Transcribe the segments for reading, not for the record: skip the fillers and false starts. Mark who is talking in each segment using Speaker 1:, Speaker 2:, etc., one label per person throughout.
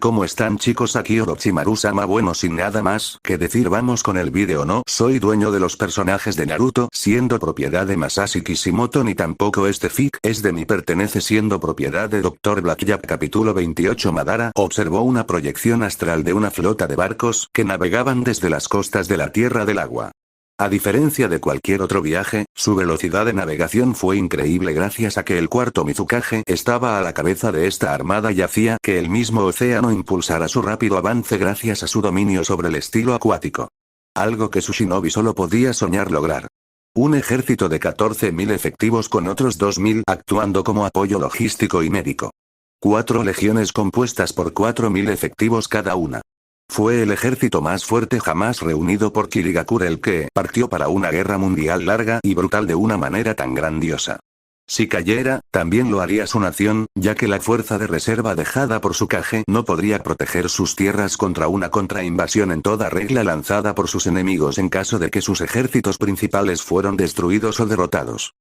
Speaker 1: ¿Cómo están chicos? Aquí Orochimaru-sama. Bueno, sin nada más que decir, vamos con el vídeo. No soy dueño de los personajes de Naruto, siendo propiedad de Masashi Kishimoto, ni tampoco este fic es de mí, pertenece siendo propiedad de Dr. Blackjack. Capítulo 28. Madara observó una proyección astral de una flota de barcos que navegaban desde las costas de la Tierra del Agua. A diferencia de cualquier otro viaje, su velocidad de navegación fue increíble gracias a que el cuarto Mizukage estaba a la cabeza de esta armada y hacía que el mismo océano impulsara su rápido avance gracias a su dominio sobre el estilo acuático. Algo que su shinobi solo podía soñar lograr. Un ejército de 14.000 efectivos con otros 2.000 actuando como apoyo logístico y médico. 4 legiones compuestas por 4.000 efectivos cada una. Fue el ejército más fuerte jamás reunido por Kirigakure, el que partió para una guerra mundial larga y brutal de una manera tan grandiosa. Si cayera, también lo haría su nación, ya que la fuerza de reserva dejada por su Kage no podría proteger sus tierras contra una contrainvasión en toda regla lanzada por sus enemigos en caso de que sus ejércitos principales fueran destruidos o derrotados.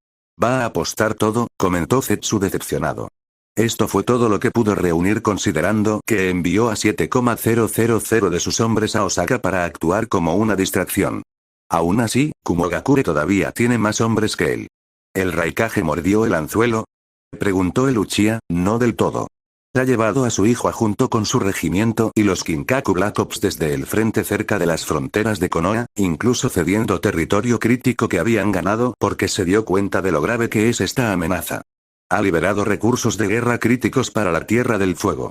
Speaker 1: ¿Va a apostar todo?, comentó Zetsu decepcionado. Esto fue todo lo que pudo reunir considerando que envió a 7,000 de sus hombres a Osaka para actuar como una distracción. Aún así, Kumogakure todavía tiene más hombres que él. ¿El Raikage mordió el anzuelo?, preguntó el Uchiha. No del todo. Ha llevado a su hijo junto con su regimiento y los Kinkaku Black Ops desde el frente cerca de las fronteras de Konoha, incluso cediendo territorio crítico que habían ganado porque se dio cuenta de lo grave que es esta amenaza. Ha liberado recursos de guerra críticos para la Tierra del Fuego.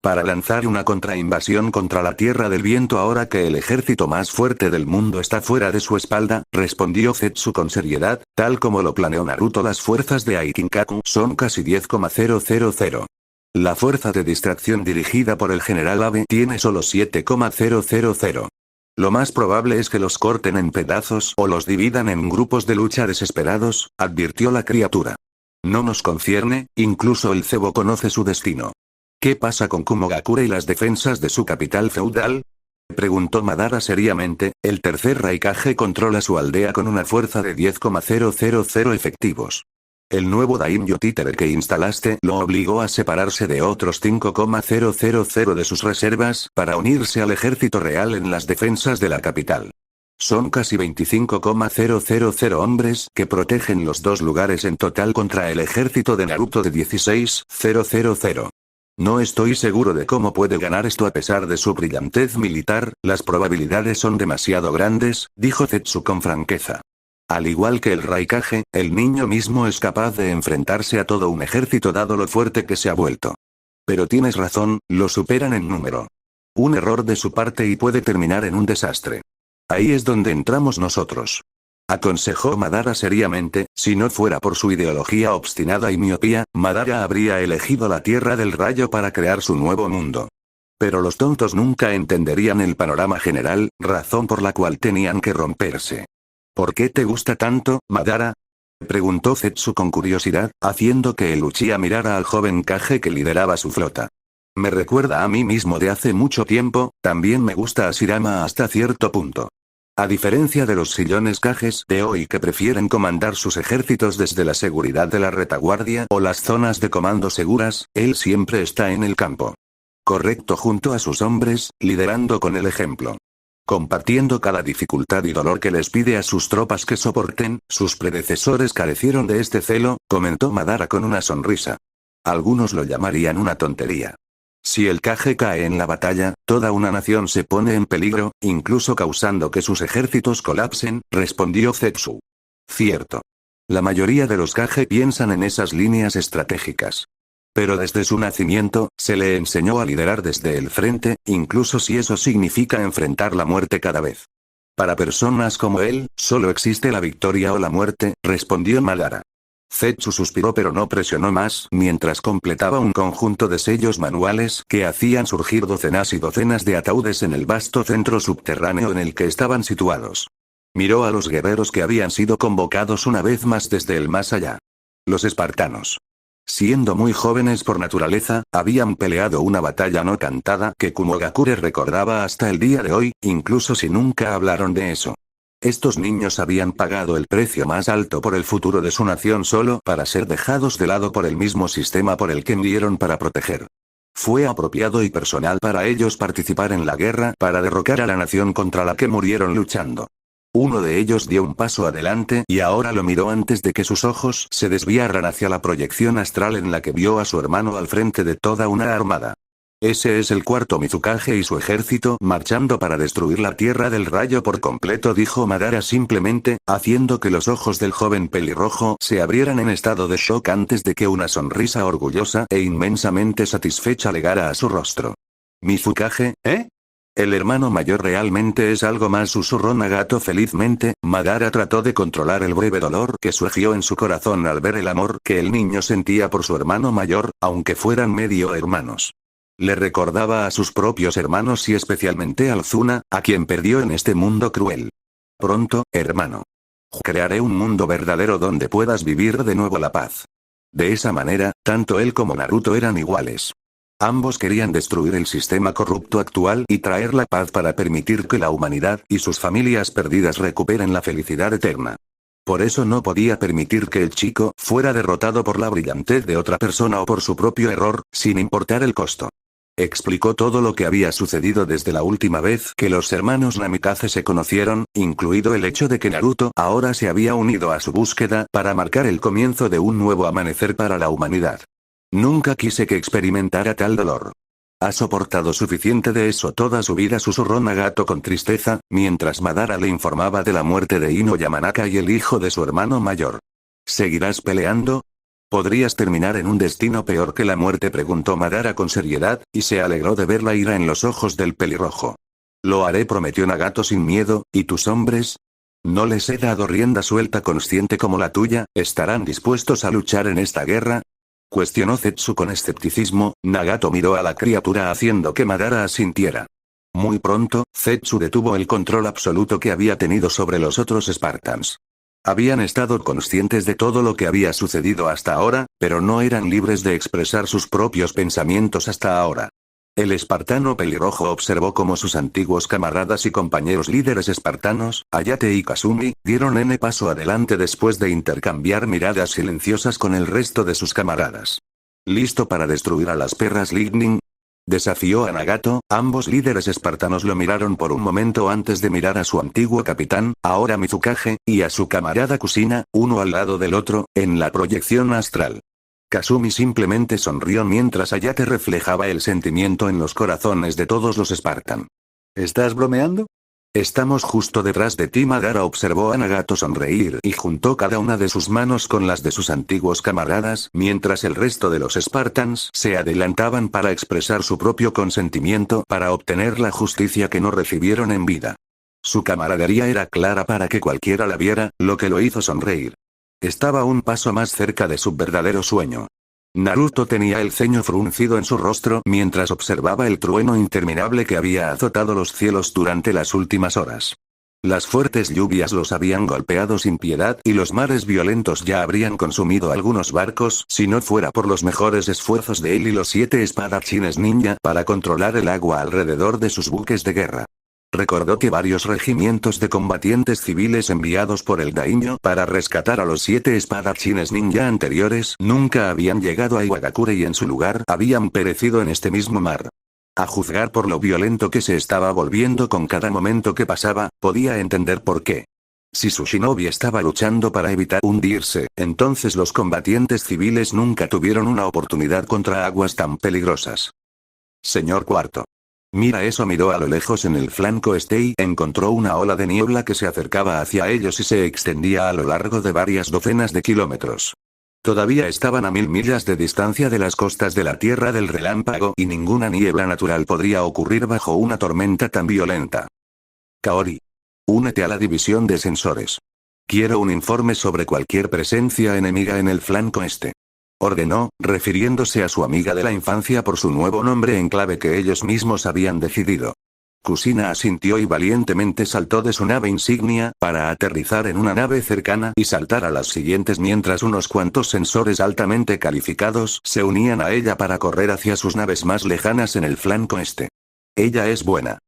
Speaker 1: Para lanzar una contrainvasión contra la Tierra del Viento ahora que el ejército más fuerte del mundo está fuera de su espalda, respondió Zetsu con seriedad, tal como lo planeó Naruto. Las fuerzas de Aikinkaku son casi 10,000. La fuerza de distracción dirigida por el general Abe tiene solo 7,000. Lo más probable es que los corten en pedazos o los dividan en grupos de lucha desesperados, advirtió la criatura. No nos concierne, incluso el cebo conoce su destino. ¿Qué pasa con Kumogakure y las defensas de su capital feudal?, preguntó Madara seriamente. El tercer Raikage controla su aldea con una fuerza de 10,000 efectivos. El nuevo daimyo títere que instalaste lo obligó a separarse de otros 5,000 de sus reservas para unirse al ejército real en las defensas de la capital. Son casi 25,000 hombres que protegen los dos lugares en total contra el ejército de Naruto de 16,000. No estoy seguro de cómo puede ganar esto a pesar de su brillantez militar, las probabilidades son demasiado grandes, dijo Zetsu con franqueza. Al igual que el Raikage, el niño mismo es capaz de enfrentarse a todo un ejército dado lo fuerte que se ha vuelto. Pero tienes razón, lo superan en número. Un error de su parte y puede terminar en un desastre. Ahí es donde entramos nosotros. Aconsejó Madara seriamente. Si no fuera por su ideología obstinada y miopía, Madara habría elegido la Tierra del Rayo para crear su nuevo mundo. Pero los tontos nunca entenderían el panorama general, razón por la cual tenían que romperse. ¿Por qué te gusta tanto, Madara?, preguntó Zetsu con curiosidad, haciendo que el Uchiha mirara al joven Kage que lideraba su flota. Me recuerda a mí mismo de hace mucho tiempo, también me gusta Hashirama hasta cierto punto. A diferencia de los sillones Kages de hoy que prefieren comandar sus ejércitos desde la seguridad de la retaguardia o las zonas de comando seguras, él siempre está en el campo. Correcto, junto a sus hombres, liderando con el ejemplo. Compartiendo cada dificultad y dolor que les pide a sus tropas que soporten. Sus predecesores carecieron de este celo, comentó Madara con una sonrisa. Algunos lo llamarían una tontería. Si el Kage cae en la batalla, toda una nación se pone en peligro, incluso causando que sus ejércitos colapsen, respondió Zetsu. Cierto. La mayoría de los Kage piensan en esas líneas estratégicas. Pero desde su nacimiento, se le enseñó a liderar desde el frente, incluso si eso significa enfrentar la muerte cada vez. Para personas como él, solo existe la victoria o la muerte, respondió Madara. Zetsu suspiró pero no presionó más mientras completaba un conjunto de sellos manuales que hacían surgir docenas y docenas de ataúdes en el vasto centro subterráneo en el que estaban situados. Miró a los guerreros que habían sido convocados una vez más desde el más allá. Los espartanos. Siendo muy jóvenes por naturaleza, habían peleado una batalla no cantada que Kumogakure recordaba hasta el día de hoy, incluso si nunca hablaron de eso. Estos niños habían pagado el precio más alto por el futuro de su nación solo para ser dejados de lado por el mismo sistema por el que murieron para proteger. Fue apropiado y personal para ellos participar en la guerra para derrocar a la nación contra la que murieron luchando. Uno de ellos dio un paso adelante y ahora lo miró antes de que sus ojos se desviaran hacia la proyección astral en la que vio a su hermano al frente de toda una armada. Ese es el cuarto Mizukage y su ejército marchando para destruir la Tierra del Rayo por completo, dijo Madara simplemente, haciendo que los ojos del joven pelirrojo se abrieran en estado de shock antes de que una sonrisa orgullosa e inmensamente satisfecha legara a su rostro. ¿Mizukage, eh? El hermano mayor realmente es algo más, susurró Nagato felizmente. Madara trató de controlar el breve dolor que surgió en su corazón al ver el amor que el niño sentía por su hermano mayor, aunque fueran medio hermanos. Le recordaba a sus propios hermanos y especialmente a Zuna, a quien perdió en este mundo cruel. Pronto, hermano. Crearé un mundo verdadero donde puedas vivir de nuevo la paz. De esa manera, tanto él como Naruto eran iguales. Ambos querían destruir el sistema corrupto actual y traer la paz para permitir que la humanidad y sus familias perdidas recuperen la felicidad eterna. Por eso no podía permitir que el chico fuera derrotado por la brillantez de otra persona o por su propio error, sin importar el costo. Explicó todo lo que había sucedido desde la última vez que los hermanos Namikaze se conocieron, incluido el hecho de que Naruto ahora se había unido a su búsqueda para marcar el comienzo de un nuevo amanecer para la humanidad. Nunca quise que experimentara tal dolor. Ha soportado suficiente de eso toda su vida, susurró Nagato con tristeza, mientras Madara le informaba de la muerte de Ino Yamanaka y el hijo de su hermano mayor. ¿Seguirás peleando? ¿Podrías terminar en un destino peor que la muerte?, preguntó Madara con seriedad, y se alegró de ver la ira en los ojos del pelirrojo. Lo haré, prometió Nagato sin miedo. ¿Y tus hombres? No les he dado rienda suelta consciente como la tuya, ¿estarán dispuestos a luchar en esta guerra?, cuestionó Zetsu con escepticismo. Nagato miró a la criatura haciendo que Madara asintiera. Muy pronto, Zetsu detuvo el control absoluto que había tenido sobre los otros Spartans. Habían estado conscientes de todo lo que había sucedido hasta ahora, pero no eran libres de expresar sus propios pensamientos hasta ahora. El espartano pelirrojo observó cómo sus antiguos camaradas y compañeros líderes espartanos, Hayate y Kasumi, dieron n paso adelante después de intercambiar miradas silenciosas con el resto de sus camaradas. ¿Listo para destruir a las perras Lightning?, desafió a Nagato. Ambos líderes espartanos lo miraron por un momento antes de mirar a su antiguo capitán, ahora Mizukage, y a su camarada Kushina, uno al lado del otro, en la proyección astral. Kasumi simplemente sonrió mientras Hayate reflejaba el sentimiento en los corazones de todos los Spartan. ¿Estás bromeando? Estamos justo detrás de ti. Madara observó a Nagato sonreír y juntó cada una de sus manos con las de sus antiguos camaradas, mientras el resto de los Spartans se adelantaban para expresar su propio consentimiento para obtener la justicia que no recibieron en vida. Su camaradería era clara para que cualquiera la viera, lo que lo hizo sonreír. Estaba un paso más cerca de su verdadero sueño. Naruto tenía el ceño fruncido en su rostro mientras observaba el trueno interminable que había azotado los cielos durante las últimas horas. Las fuertes lluvias los habían golpeado sin piedad y los mares violentos ya habrían consumido algunos barcos si no fuera por los mejores esfuerzos de él y los 7 espadachines ninja para controlar el agua alrededor de sus buques de guerra. Recordó que varios regimientos de combatientes civiles enviados por el daimyo para rescatar a los 7 espadachines ninja anteriores nunca habían llegado a Iwagakure y en su lugar habían perecido en este mismo mar. A juzgar por lo violento que se estaba volviendo con cada momento que pasaba, podía entender por qué. Si su shinobi estaba luchando para evitar hundirse, entonces los combatientes civiles nunca tuvieron una oportunidad contra aguas tan peligrosas. Señor Cuarto. Mira eso, miró a lo lejos en el flanco este y encontró una ola de niebla que se acercaba hacia ellos y se extendía a lo largo de varias docenas de kilómetros. Todavía estaban a 1000 millas de distancia de las costas de la Tierra del Relámpago y ninguna niebla natural podría ocurrir bajo una tormenta tan violenta. Kaori. Únete a la división de sensores. Quiero un informe sobre cualquier presencia enemiga en el flanco este. Ordenó, refiriéndose a su amiga de la infancia por su nuevo nombre en clave que ellos mismos habían decidido. Kushina asintió y valientemente saltó de su nave insignia, para aterrizar en una nave cercana y saltar a las siguientes mientras unos cuantos sensores altamente calificados se unían a ella para correr hacia sus naves más lejanas en el flanco este. Ella es buena.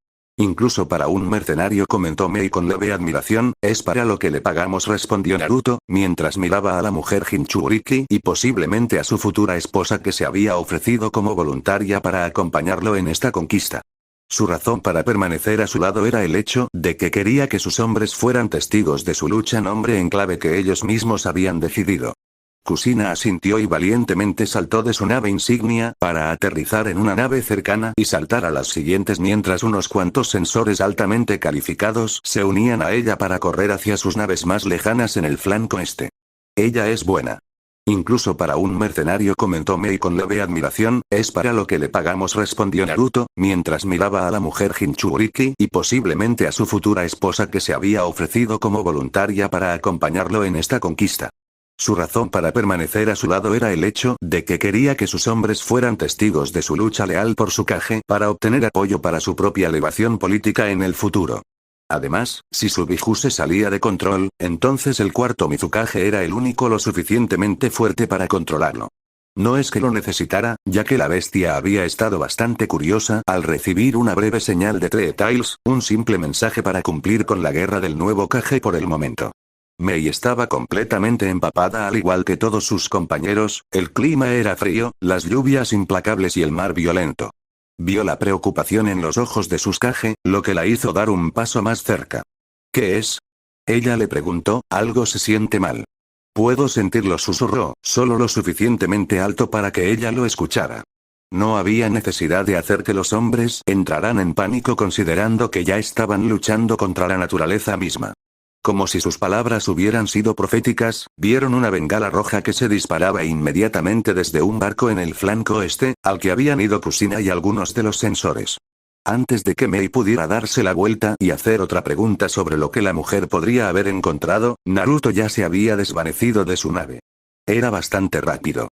Speaker 1: Incluso para un mercenario, comentó Mei con leve admiración. Es para lo que le pagamos, respondió Naruto, mientras miraba a la mujer Jinchuriki y posiblemente a su futura esposa que se había ofrecido como voluntaria para acompañarlo en esta conquista. Su razón para permanecer a su lado era el hecho de que quería que sus hombres fueran testigos de su lucha, nombre en clave que ellos mismos habían decidido. Kushina asintió y valientemente saltó de su nave insignia para aterrizar en una nave cercana y saltar a las siguientes mientras unos cuantos sensores altamente calificados se unían a ella para correr hacia sus naves más lejanas en el flanco este. Ella es buena. Incluso para un mercenario, comentó Mei con leve admiración. Es para lo que le pagamos, respondió Naruto, mientras miraba a la mujer Jinchuriki y posiblemente a su futura esposa que se había ofrecido como voluntaria para acompañarlo en esta conquista. Su razón para permanecer a su lado era el hecho de que quería que sus hombres fueran testigos de su lucha leal por su Kage para obtener apoyo para su propia elevación política en el futuro. Además, si su Biju se salía de control, entonces el cuarto Mizukage era el único lo suficientemente fuerte para controlarlo. No es que lo necesitara, ya que la bestia había estado bastante curiosa al recibir una breve señal de Three Tails, un simple mensaje para cumplir con la guerra del nuevo Kage por el momento. Mei estaba completamente empapada al igual que todos sus compañeros. El clima era frío, las lluvias implacables y el mar violento. Vio la preocupación en los ojos de Susukage, lo que la hizo dar un paso más cerca. ¿Qué es? Ella le preguntó. Algo se siente mal. Puedo sentirlo, susurró, solo lo suficientemente alto para que ella lo escuchara. No había necesidad de hacer que los hombres entraran en pánico considerando que ya estaban luchando contra la naturaleza misma. Como si sus palabras hubieran sido proféticas, vieron una bengala roja que se disparaba inmediatamente desde un barco en el flanco este, al que habían ido Kushina y algunos de los sensores. Antes de que Mei pudiera darse la vuelta y hacer otra pregunta sobre lo que la mujer podría haber encontrado, Naruto ya se había desvanecido de su nave. Era bastante rápido.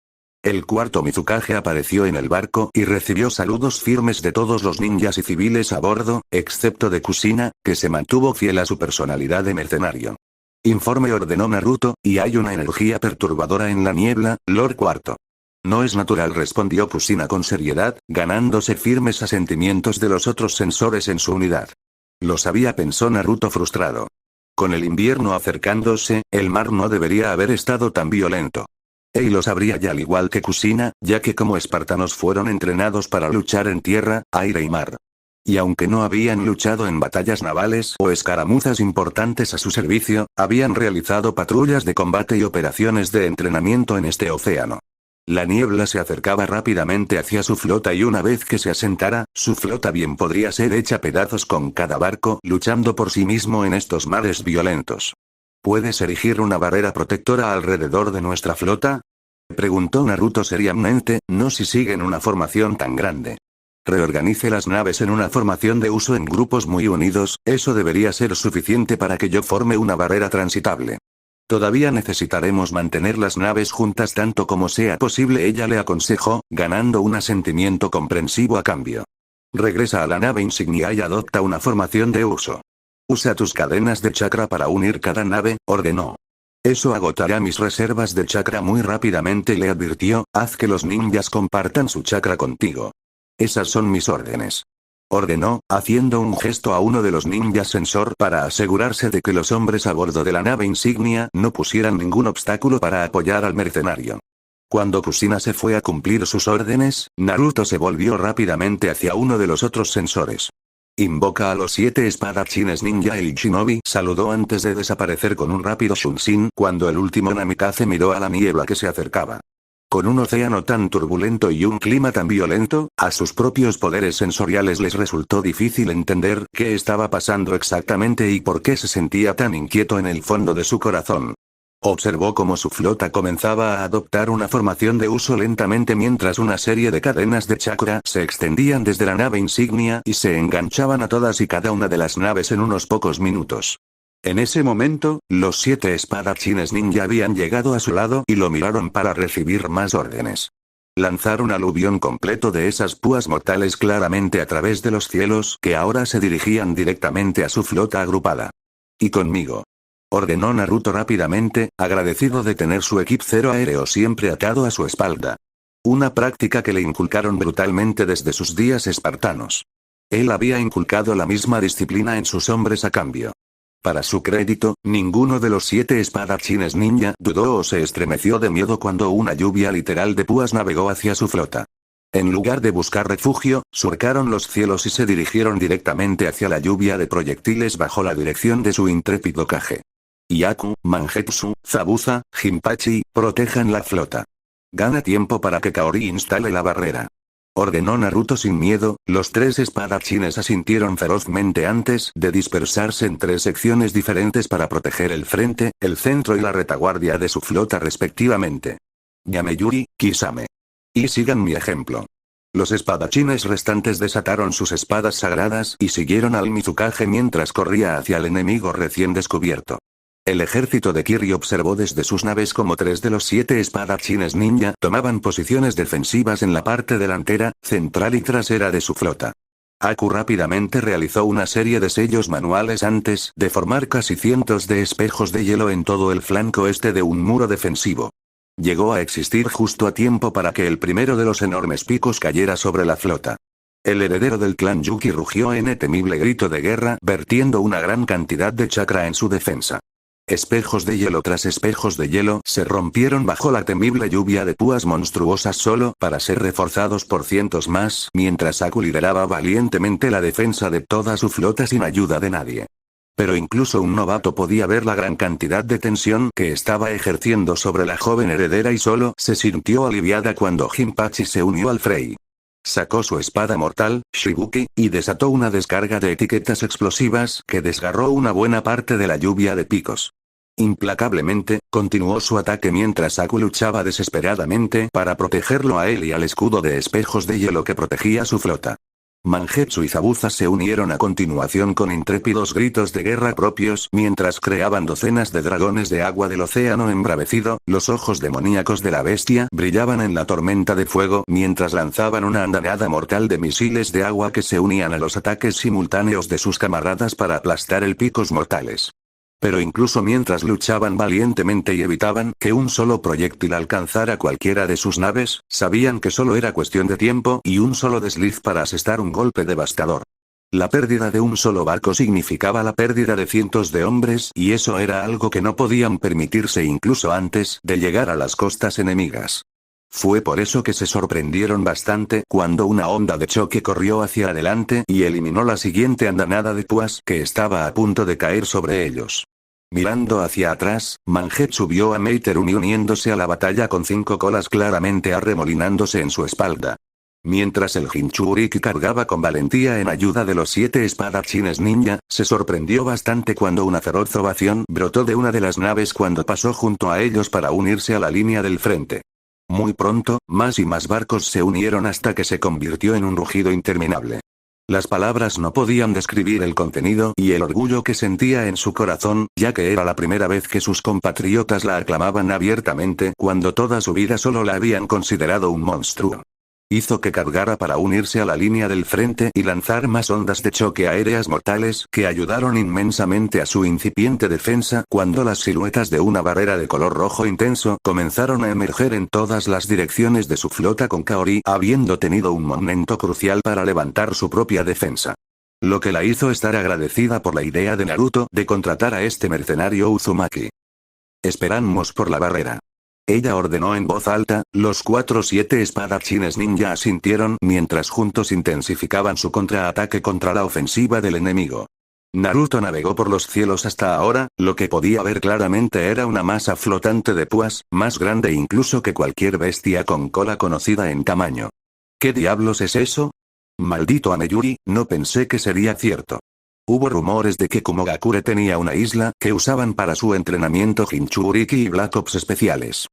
Speaker 1: El cuarto Mizukage apareció en el barco y recibió saludos firmes de todos los ninjas y civiles a bordo, excepto de Kushina, que se mantuvo fiel a su personalidad de mercenario. Informe, ordenó Naruto, y hay una energía perturbadora en la niebla, Lord Cuarto. No es natural, respondió Kushina con seriedad, ganándose firmes asentimientos de los otros sensores en su unidad. Lo sabía, pensó Naruto frustrado. Con el invierno acercándose, el mar no debería haber estado tan violento. Y lo sabría ya al igual que Kushina, ya que como espartanos fueron entrenados para luchar en tierra, aire y mar. Y aunque no habían luchado en batallas navales o escaramuzas importantes a su servicio, habían realizado patrullas de combate y operaciones de entrenamiento en este océano. La niebla se acercaba rápidamente hacia su flota y una vez que se asentara, su flota bien podría ser hecha pedazos con cada barco luchando por sí mismo en estos mares violentos. ¿Puedes erigir una barrera protectora alrededor de nuestra flota? Preguntó Naruto seriamente. No si siguen una formación tan grande. Reorganice las naves en una formación de uso en grupos muy unidos, eso debería ser suficiente para que yo forme una barrera transitable. Todavía necesitaremos mantener las naves juntas tanto como sea posible, ella le aconsejó, ganando un asentimiento comprensivo a cambio. Regresa a la nave insignia y adopta una formación de uso. Usa tus cadenas de chakra para unir cada nave, ordenó. Eso agotará mis reservas de chakra muy rápidamente, le advirtió. Haz que los ninjas compartan su chakra contigo. Esas son mis órdenes. Ordenó, haciendo un gesto a uno de los ninjas sensor para asegurarse de que los hombres a bordo de la nave insignia no pusieran ningún obstáculo para apoyar al mercenario. Cuando Kushina se fue a cumplir sus órdenes, Naruto se volvió rápidamente hacia uno de los otros sensores. Invoca a los 7 espadachines ninja. El shinobi saludó antes de desaparecer con un rápido shunshin cuando el último Namikaze miró a la niebla que se acercaba. Con un océano tan turbulento y un clima tan violento, a sus propios poderes sensoriales les resultó difícil entender qué estaba pasando exactamente y por qué se sentía tan inquieto en el fondo de su corazón. Observó cómo su flota comenzaba a adoptar una formación de uso lentamente mientras una serie de cadenas de chakra se extendían desde la nave insignia y se enganchaban a todas y cada una de las naves en unos pocos minutos. En ese momento, los 7 espadachines ninja habían llegado a su lado y lo miraron para recibir más órdenes. Lanzar un aluvión completo de esas púas mortales claramente a través de los cielos que ahora se dirigían directamente a su flota agrupada. Y conmigo. Ordenó Naruto rápidamente, agradecido de tener su equip-0 aéreo siempre atado a su espalda. Una práctica que le inculcaron brutalmente desde sus días espartanos. Él había inculcado la misma disciplina en sus hombres a cambio. Para su crédito, ninguno de los 7 espadachines ninja dudó o se estremeció de miedo cuando una lluvia literal de púas navegó hacia su flota. En lugar de buscar refugio, surcaron los cielos y se dirigieron directamente hacia la lluvia de proyectiles bajo la dirección de su intrépido Kage. Yaku, Mangetsu, Zabuza, Jinpachi, protejan la flota. Gana tiempo para que Kaori instale la barrera. Ordenó Naruto sin miedo. Los 3 espadachines asintieron ferozmente antes de dispersarse en 3 secciones diferentes para proteger el frente, el centro y la retaguardia de su flota respectivamente. Yameyuri, Kisame. Y sigan mi ejemplo. Los espadachines restantes desataron sus espadas sagradas y siguieron al Mizukage mientras corría hacia el enemigo recién descubierto. El ejército de Kiri observó desde sus naves como 3 de los 7 espadachines ninja tomaban posiciones defensivas en la parte delantera, central y trasera de su flota. Aku rápidamente realizó una serie de sellos manuales antes de formar casi cientos de espejos de hielo en todo el flanco este de un muro defensivo. Llegó a existir justo a tiempo para que el primero de los enormes picos cayera sobre la flota. El heredero del clan Yuki rugió en temible grito de guerra, vertiendo una gran cantidad de chakra en su defensa. Espejos de hielo tras espejos de hielo se rompieron bajo la temible lluvia de púas monstruosas solo para ser reforzados por cientos más, mientras Aku lideraba valientemente la defensa de toda su flota sin ayuda de nadie. Pero incluso un novato podía ver la gran cantidad de tensión que estaba ejerciendo sobre la joven heredera y solo se sintió aliviada cuando Jinpachi se unió al fray. Sacó su espada mortal, Shibuki, y desató una descarga de etiquetas explosivas que desgarró una buena parte de la lluvia de picos. Implacablemente, continuó su ataque mientras Aku luchaba desesperadamente para protegerlo a él y al escudo de espejos de hielo que protegía su flota. Mangetsu y Zabuza se unieron a continuación con intrépidos gritos de guerra propios mientras creaban docenas de dragones de agua del océano embravecido. Los ojos demoníacos de la bestia brillaban en la tormenta de fuego mientras lanzaban una andanada mortal de misiles de agua que se unían a los ataques simultáneos de sus camaradas para aplastar el picos mortales. Pero incluso mientras luchaban valientemente y evitaban que un solo proyectil alcanzara cualquiera de sus naves, sabían que solo era cuestión de tiempo y un solo desliz para asestar un golpe devastador. La pérdida de un solo barco significaba la pérdida de cientos de hombres y eso era algo que no podían permitirse incluso antes de llegar a las costas enemigas. Fue por eso que se sorprendieron bastante cuando una onda de choque corrió hacia adelante y eliminó la siguiente andanada de púas que estaba a punto de caer sobre ellos. Mirando hacia atrás, Mangetsu vio a Meiterumi uniéndose a la batalla con 5 colas claramente arremolinándose en su espalda. Mientras el Jinchuriki cargaba con valentía en ayuda de los 7 espadachines ninja, se sorprendió bastante cuando una feroz ovación brotó de una de las naves cuando pasó junto a ellos para unirse a la línea del frente. Muy pronto, más y más barcos se unieron hasta que se convirtió en un rugido interminable. Las palabras no podían describir el contenido y el orgullo que sentía en su corazón, ya que era la primera vez que sus compatriotas la aclamaban abiertamente cuando toda su vida solo la habían considerado un monstruo. Hizo que cargara para unirse a la línea del frente y lanzar más ondas de choque aéreas mortales que ayudaron inmensamente a su incipiente defensa cuando las siluetas de una barrera de color rojo intenso comenzaron a emerger en todas las direcciones de su flota con Kaori habiendo tenido un momento crucial para levantar su propia defensa. Lo que la hizo estar agradecida por la idea de Naruto de contratar a este mercenario Uzumaki. Esperamos por la barrera. Ella ordenó en voz alta. Los 7 espadachines ninja asintieron mientras juntos intensificaban su contraataque contra la ofensiva del enemigo. Naruto navegó por los cielos hasta ahora, lo que podía ver claramente era una masa flotante de púas, más grande incluso que cualquier bestia con cola conocida en tamaño. ¿Qué diablos es eso? Maldito Ameyuri, no pensé que sería cierto. Hubo rumores de que Kumogakure tenía una isla que usaban para su entrenamiento Jinchuriki y Black Ops especiales.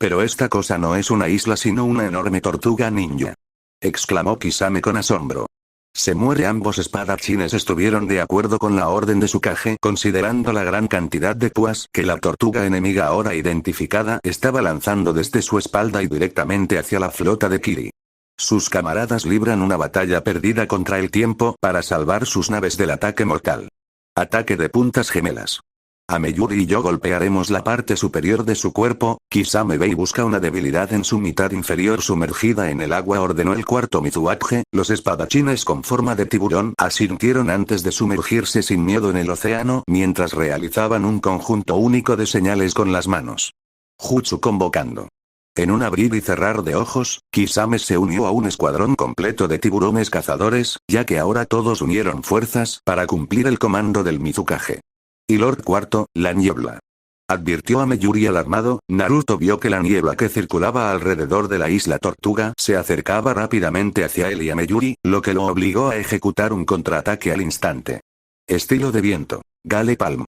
Speaker 1: Pero esta cosa no es una isla sino una enorme tortuga ninja. Exclamó Kisame con asombro. Se muere. Ambos espadachines estuvieron de acuerdo con la orden de Tsukage considerando la gran cantidad de púas que la tortuga enemiga ahora identificada estaba lanzando desde su espalda y directamente hacia la flota de Kiri. Sus camaradas libran una batalla perdida contra el tiempo para salvar sus naves del ataque mortal. Ataque de puntas gemelas. Ameyuri y yo golpearemos la parte superior de su cuerpo. Kisame-Bei busca una debilidad en su mitad inferior sumergida en el agua, ordenó el cuarto Mizuage. Los espadachines con forma de tiburón asintieron antes de sumergirse sin miedo en el océano mientras realizaban un conjunto único de señales con las manos. Jutsu convocando. En un abrir y cerrar de ojos, Kisame se unió a un escuadrón completo de tiburones cazadores, ya que ahora todos unieron fuerzas para cumplir el comando del Mizukage. Y Lord Cuarto, la niebla. Advirtió a Ameyuri alarmado. Naruto vio que la niebla que circulaba alrededor de la isla Tortuga se acercaba rápidamente hacia él y Ameyuri, lo que lo obligó a ejecutar un contraataque al instante. Estilo de viento. Gale Palm.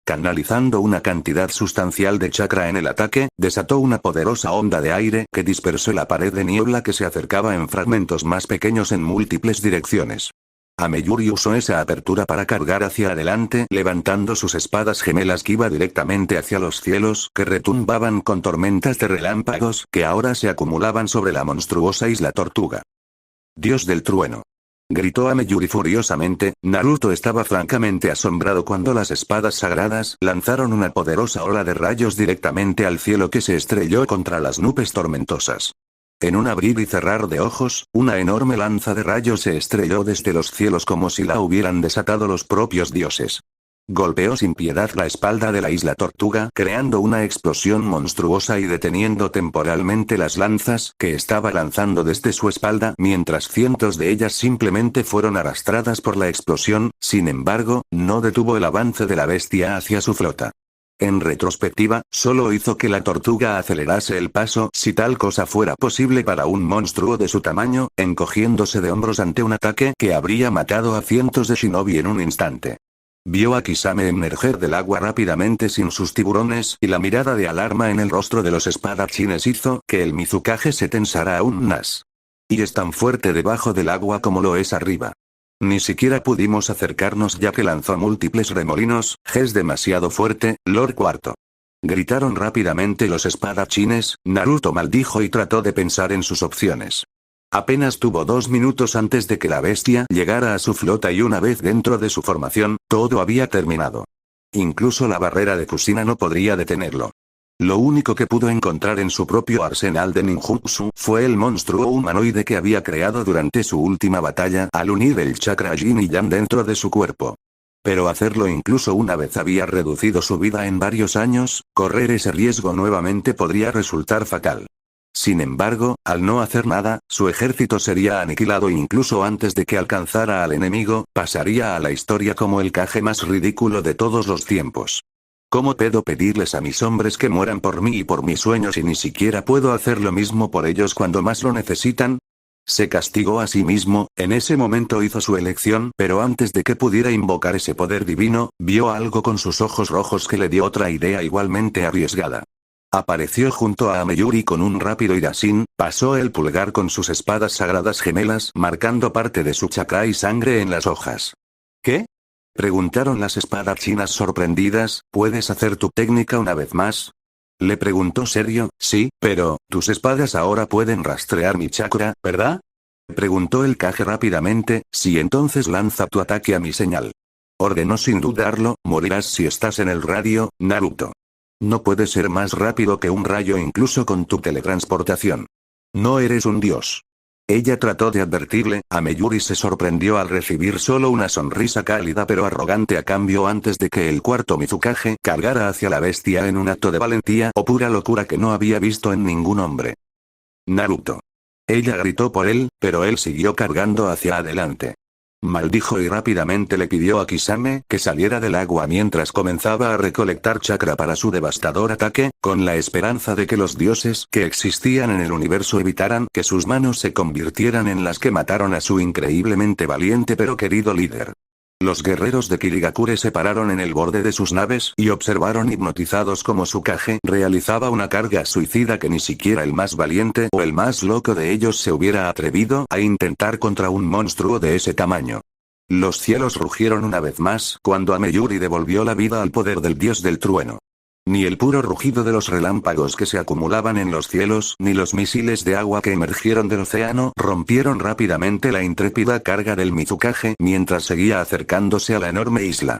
Speaker 1: Canalizando una cantidad sustancial de chakra en el ataque, desató una poderosa onda de aire que dispersó la pared de niebla que se acercaba en fragmentos más pequeños en múltiples direcciones. Ameyuri usó esa apertura para cargar hacia adelante, levantando sus espadas gemelas que iba directamente hacia los cielos, que retumbaban con tormentas de relámpagos que ahora se acumulaban sobre la monstruosa isla Tortuga. Dios del trueno. Gritó Ameyuri furiosamente. Naruto estaba francamente asombrado cuando las espadas sagradas lanzaron una poderosa ola de rayos directamente al cielo que se estrelló contra las nubes tormentosas. En un abrir y cerrar de ojos, una enorme lanza de rayos se estrelló desde los cielos como si la hubieran desatado los propios dioses. Golpeó sin piedad la espalda de la isla Tortuga, creando una explosión monstruosa y deteniendo temporalmente las lanzas que estaba lanzando desde su espalda, mientras cientos de ellas simplemente fueron arrastradas por la explosión. Sin embargo, no detuvo el avance de la bestia hacia su flota. En retrospectiva, solo hizo que la tortuga acelerase el paso si tal cosa fuera posible para un monstruo de su tamaño, encogiéndose de hombros ante un ataque que habría matado a cientos de shinobi en un instante. Vio a Kisame emerger del agua rápidamente sin sus tiburones y la mirada de alarma en el rostro de los espadachines hizo que el Mizukage se tensara aún más. Y es tan fuerte debajo del agua como lo es arriba. Ni siquiera pudimos acercarnos ya que lanzó múltiples remolinos. Es demasiado fuerte, Lord Cuarto. Gritaron rápidamente los espadachines. Naruto maldijo y trató de pensar en sus opciones. Apenas tuvo 2 minutos antes de que la bestia llegara a su flota y una vez dentro de su formación, todo había terminado. Incluso la barrera de Kushina no podría detenerlo. Lo único que pudo encontrar en su propio arsenal de ninjutsu fue el monstruo humanoide que había creado durante su última batalla al unir el chakra yin y yang dentro de su cuerpo. Pero hacerlo incluso una vez había reducido su vida en varios años. Correr ese riesgo nuevamente podría resultar fatal. Sin embargo, al no hacer nada, su ejército sería aniquilado incluso antes de que alcanzara al enemigo. Pasaría a la historia como el Kage más ridículo de todos los tiempos. ¿Cómo puedo pedirles a mis hombres que mueran por mí y por mis sueños y ni siquiera puedo hacer lo mismo por ellos cuando más lo necesitan? Se castigó a sí mismo. En ese momento hizo su elección, pero antes de que pudiera invocar ese poder divino, vio algo con sus ojos rojos que le dio otra idea igualmente arriesgada. Apareció junto a Ameyuri con un rápido irasin, pasó el pulgar con sus espadas sagradas gemelas, marcando parte de su chakra y sangre en las hojas. ¿Qué? Preguntaron las espadachinas sorprendidas. ¿Puedes hacer tu técnica una vez más? Le preguntó serio. Sí, pero, tus espadas ahora pueden rastrear mi chakra, ¿verdad? Preguntó el Kage rápidamente. Sí, entonces lanza tu ataque a mi señal. Ordenó sin dudarlo. Morirás si estás en el radio, Naruto. No puedes ser más rápido que un rayo incluso con tu teletransportación. No eres un dios. Ella trató de advertirle. Ameyuri se sorprendió al recibir solo una sonrisa cálida pero arrogante a cambio antes de que el cuarto Mizukage cargara hacia la bestia en un acto de valentía o pura locura que no había visto en ningún hombre. Naruto. Ella gritó por él, pero él siguió cargando hacia adelante. Maldijo y rápidamente le pidió a Kisame que saliera del agua mientras comenzaba a recolectar chakra para su devastador ataque, con la esperanza de que los dioses que existían en el universo evitaran que sus manos se convirtieran en las que mataron a su increíblemente valiente pero querido líder. Los guerreros de Kirigakure se pararon en el borde de sus naves y observaron hipnotizados cómo su Kage realizaba una carga suicida que ni siquiera el más valiente o el más loco de ellos se hubiera atrevido a intentar contra un monstruo de ese tamaño. Los cielos rugieron una vez más cuando Ameyuri devolvió la vida al poder del dios del trueno. Ni el puro rugido de los relámpagos que se acumulaban en los cielos ni los misiles de agua que emergieron del océano rompieron rápidamente la intrépida carga del Mizukage mientras seguía acercándose a la enorme isla.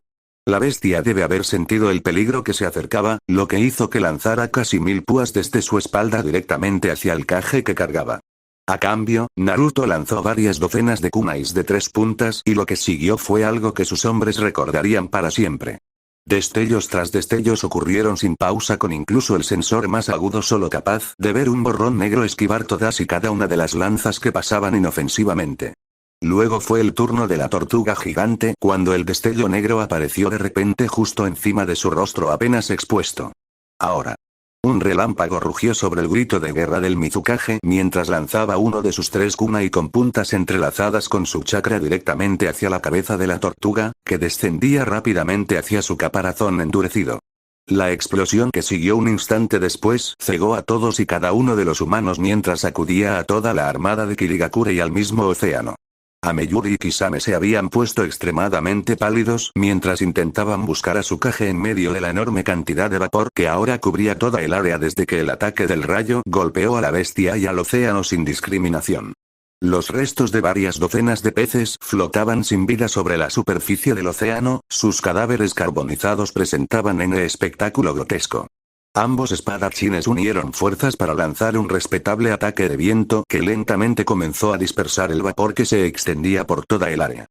Speaker 1: La bestia debe haber sentido el peligro que se acercaba, lo que hizo que lanzara casi 1000 púas desde su espalda directamente hacia el caje que cargaba. A cambio, Naruto lanzó varias docenas de kunais de 3 puntas y lo que siguió fue algo que sus hombres recordarían para siempre. Destellos tras destellos ocurrieron sin pausa con incluso el sensor más agudo solo capaz de ver un borrón negro esquivar todas y cada una de las lanzas que pasaban inofensivamente. Luego fue el turno de la tortuga gigante cuando el destello negro apareció de repente justo encima de su rostro apenas expuesto. Ahora. Un relámpago rugió sobre el grito de guerra del Mizukage mientras lanzaba uno de sus 3 kunai con puntas entrelazadas con su chakra directamente hacia la cabeza de la tortuga, que descendía rápidamente hacia su caparazón endurecido. La explosión que siguió un instante después cegó a todos y cada uno de los humanos mientras sacudía a toda la armada de Kirigakure y al mismo océano. Ameyuri y Kisame se habían puesto extremadamente pálidos mientras intentaban buscar a Tsukage en medio de la enorme cantidad de vapor que ahora cubría toda el área desde que el ataque del rayo golpeó a la bestia y al océano sin discriminación. Los restos de varias docenas de peces flotaban sin vida sobre la superficie del océano, sus cadáveres carbonizados presentaban un espectáculo grotesco. Ambos espadachines unieron fuerzas para lanzar un respetable ataque de viento que lentamente comenzó a dispersar el vapor que se extendía por toda el área.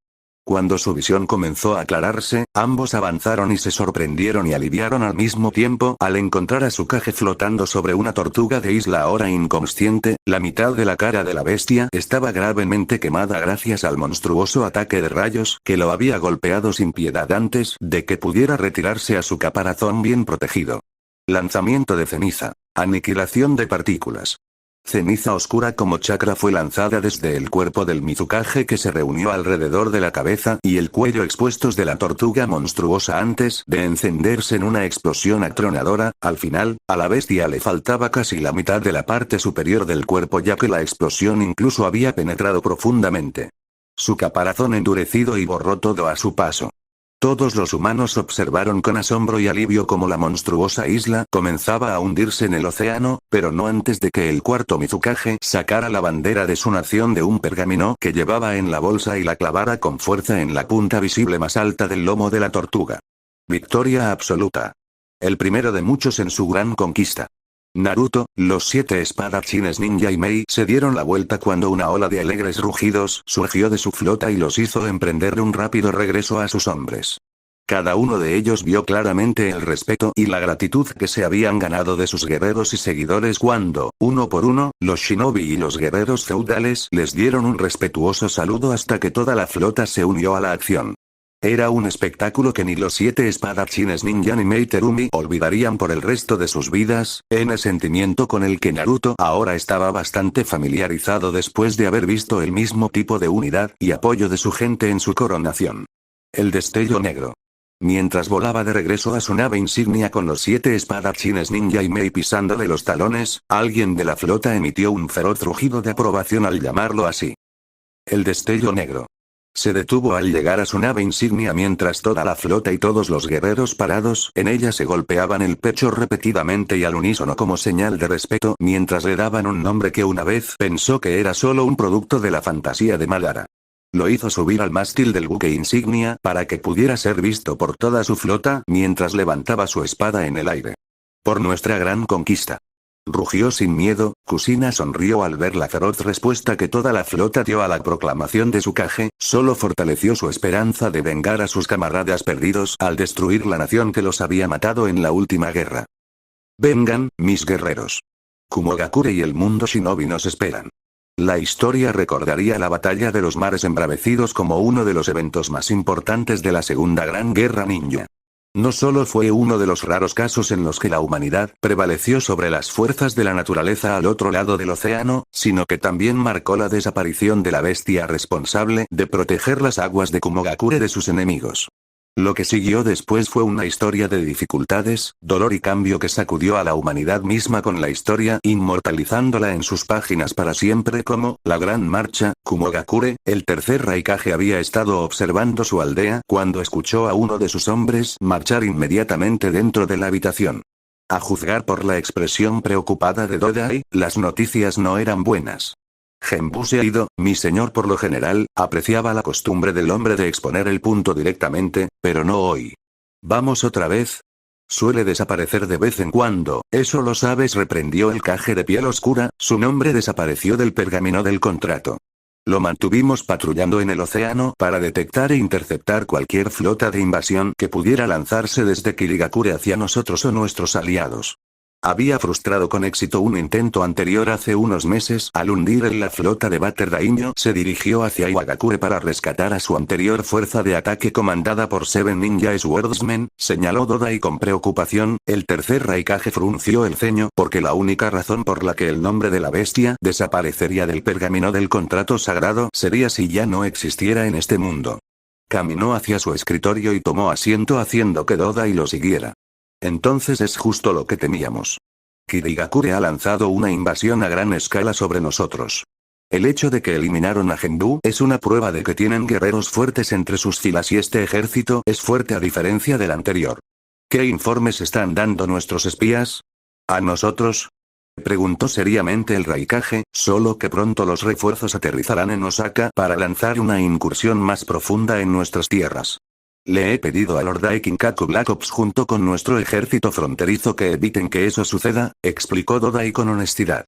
Speaker 1: Cuando su visión comenzó a aclararse, ambos avanzaron y se sorprendieron y aliviaron al mismo tiempo al encontrar a Tsukage flotando sobre una tortuga de isla ahora inconsciente. La mitad de la cara de la bestia estaba gravemente quemada gracias al monstruoso ataque de rayos que lo había golpeado sin piedad antes de que pudiera retirarse a su caparazón bien protegido. Lanzamiento de ceniza. Aniquilación de partículas. Ceniza oscura como chakra fue lanzada desde el cuerpo del Mizukage que se reunió alrededor de la cabeza y el cuello expuestos de la tortuga monstruosa antes de encenderse en una explosión atronadora. Al final, a la bestia le faltaba casi la mitad de la parte superior del cuerpo ya que la explosión incluso había penetrado profundamente. Su caparazón endurecido y borró todo a su paso. Todos los humanos observaron con asombro y alivio cómo la monstruosa isla comenzaba a hundirse en el océano, pero no antes de que el cuarto Mizukage sacara la bandera de su nación de un pergamino que llevaba en la bolsa y la clavara con fuerza en la punta visible más alta del lomo de la tortuga. Victoria absoluta. El primero de muchos en su gran conquista. Naruto, los 7 espadachines ninja y Mei se dieron la vuelta cuando una ola de alegres rugidos surgió de su flota y los hizo emprender un rápido regreso a sus hombres. Cada uno de ellos vio claramente el respeto y la gratitud que se habían ganado de sus guerreros y seguidores cuando, uno por uno, los shinobi y los guerreros feudales les dieron un respetuoso saludo hasta que toda la flota se unió a la acción. Era un espectáculo que ni los 7 espadachines ninja ni Mei Terumi olvidarían por el resto de sus vidas, sentimiento con el que Naruto ahora estaba bastante familiarizado después de haber visto el mismo tipo de unidad y apoyo de su gente en su coronación. El destello negro. Mientras volaba de regreso a su nave insignia con los 7 espadachines ninja y Mei pisándole los talones, alguien de la flota emitió un feroz rugido de aprobación al llamarlo así. El destello negro. Se detuvo al llegar a su nave insignia mientras toda la flota y todos los guerreros parados en ella se golpeaban el pecho repetidamente y al unísono como señal de respeto mientras le daban un nombre que una vez pensó que era solo un producto de la fantasía de Madara. Lo hizo subir al mástil del buque insignia para que pudiera ser visto por toda su flota mientras levantaba su espada en el aire. Por nuestra gran conquista. Rugió sin miedo. Kushina sonrió al ver la feroz respuesta que toda la flota dio a la proclamación de Tsukage, solo fortaleció su esperanza de vengar a sus camaradas perdidos al destruir la nación que los había matado en la última guerra. Vengan, mis guerreros. Kumogakure y el mundo shinobi nos esperan. La historia recordaría la batalla de los mares embravecidos como uno de los eventos más importantes de la Segunda Gran Guerra Ninja. No solo fue uno de los raros casos en los que la humanidad prevaleció sobre las fuerzas de la naturaleza al otro lado del océano, sino que también marcó la desaparición de la bestia responsable de proteger las aguas de Kumogakure de sus enemigos. Lo que siguió después fue una historia de dificultades, dolor y cambio que sacudió a la humanidad misma con la historia inmortalizándola en sus páginas para siempre como, la Gran Marcha. Kumogakure, el tercer Raikage había estado observando su aldea cuando escuchó a uno de sus hombres marchar inmediatamente dentro de la habitación. A juzgar por la expresión preocupada de Dodai, las noticias no eran buenas. Genbu se ha ido, mi señor por lo general, apreciaba la costumbre del hombre de exponer el punto directamente, pero no hoy. ¿Vamos otra vez? Suele desaparecer de vez en cuando, eso lo sabes, reprendió el Kage de piel oscura, su nombre desapareció del pergamino del contrato. Lo mantuvimos patrullando en el océano para detectar e interceptar cualquier flota de invasión que pudiera lanzarse desde Kirigakure hacia nosotros o nuestros aliados. Había frustrado con éxito un intento anterior hace unos meses. Al hundir en la flota de Batter Daimyo, se dirigió hacia Iwagakure para rescatar a su anterior fuerza de ataque comandada por Seven Ninja Swordsmen, señaló Dodai con preocupación. El tercer Raikage frunció el ceño porque la única razón por la que el nombre de la bestia desaparecería del pergamino del contrato sagrado sería si ya no existiera en este mundo. Caminó hacia su escritorio y tomó asiento haciendo que Dodai lo siguiera. Entonces es justo lo que temíamos. Kirigakure ha lanzado una invasión a gran escala sobre nosotros. El hecho de que eliminaron a Genbu es una prueba de que tienen guerreros fuertes entre sus filas y este ejército es fuerte a diferencia del anterior. ¿Qué informes están dando nuestros espías? ¿A nosotros? Preguntó seriamente el Raikage, solo que pronto los refuerzos aterrizarán en Osaka para lanzar una incursión más profunda en nuestras tierras. Le he pedido a Lord Daikinkaku Black Ops junto con nuestro ejército fronterizo que eviten que eso suceda, explicó Dodai con honestidad.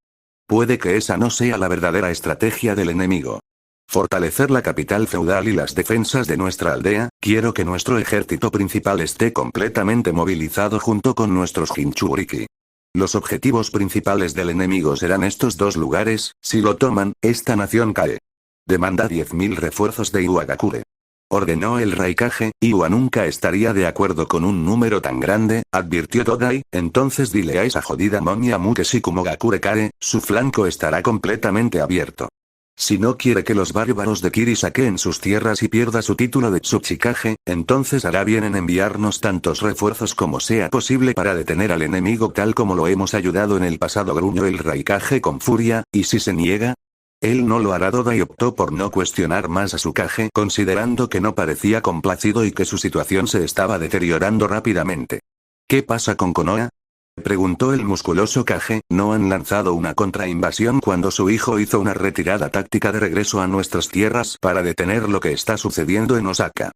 Speaker 1: Puede que esa no sea la verdadera estrategia del enemigo. Fortalecer la capital feudal y las defensas de nuestra aldea, quiero que nuestro ejército principal esté completamente movilizado junto con nuestros Jinchuriki. Los objetivos principales del enemigo serán estos dos lugares, si lo toman, esta nación cae. Demanda 10.000 refuerzos de Iwagakure. Ordenó el Raikage. Iwa nunca estaría de acuerdo con un número tan grande, advirtió Dodai. Entonces dile a esa jodida momia Mu que si Kumogakure cae, su flanco estará completamente abierto. Si no quiere que los bárbaros de Kiri saqueen sus tierras y pierda su título de Tsuchikage, entonces hará bien en enviarnos tantos refuerzos como sea posible para detener al enemigo tal como lo hemos ayudado en el pasado, gruñó el Raikage con furia. ¿Y si se niega? Él no lo hará. Dodai optó por no cuestionar más a su Kage, considerando que no parecía complacido y que su situación se estaba deteriorando rápidamente. ¿Qué pasa con Konoha? Preguntó el musculoso Kage. No han lanzado una contrainvasión cuando su hijo hizo una retirada táctica de regreso a nuestras tierras para detener lo que está sucediendo en Osaka.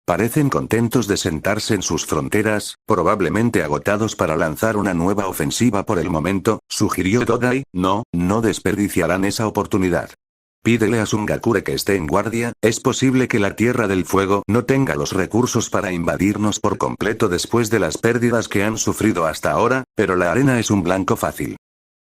Speaker 1: Parecen contentos de sentarse en sus fronteras, probablemente agotados para lanzar una nueva ofensiva por el momento, sugirió Dodai. No desperdiciarán esa oportunidad. Pídele a Sungakure que esté en guardia. Es posible que la Tierra del Fuego no tenga los recursos para invadirnos por completo después de las pérdidas que han sufrido hasta ahora, pero la arena es un blanco fácil.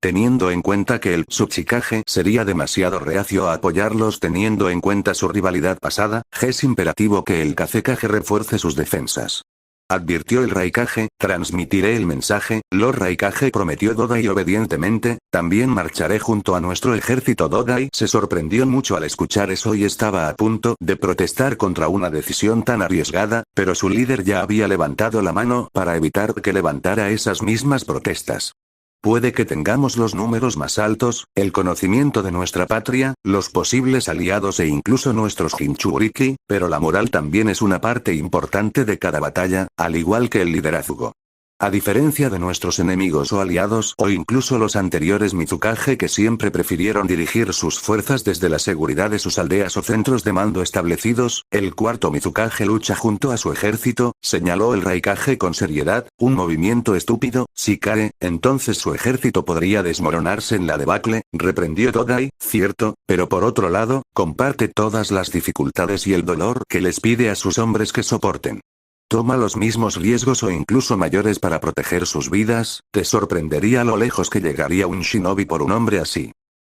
Speaker 1: Teniendo en cuenta que el Tsuchikage sería demasiado reacio a apoyarlos teniendo en cuenta su rivalidad pasada, es imperativo que el Kazekage refuerce sus defensas. Advirtió el Raikage. Transmitiré el mensaje, Lord Raikage, prometió Dodai obedientemente. También marcharé junto a nuestro ejército. Dodai se sorprendió mucho al escuchar eso y estaba a punto de protestar contra una decisión tan arriesgada, pero su líder ya había levantado la mano para evitar que levantara esas mismas protestas. Puede que tengamos los números más altos, el conocimiento de nuestra patria, los posibles aliados e incluso nuestros Jinchuriki, pero la moral también es una parte importante de cada batalla, al igual que el liderazgo. A diferencia de nuestros enemigos o aliados o incluso los anteriores Mizukage que siempre prefirieron dirigir sus fuerzas desde la seguridad de sus aldeas o centros de mando establecidos, el cuarto Mizukage lucha junto a su ejército, señaló el Raikage con seriedad. Un movimiento estúpido. Si cae, entonces su ejército podría desmoronarse en la debacle, reprendió Dodai. Cierto, pero por otro lado, comparte todas las dificultades y el dolor que les pide a sus hombres que soporten. Toma los mismos riesgos o incluso mayores para proteger sus vidas. Te sorprendería lo lejos que llegaría un shinobi por un hombre así.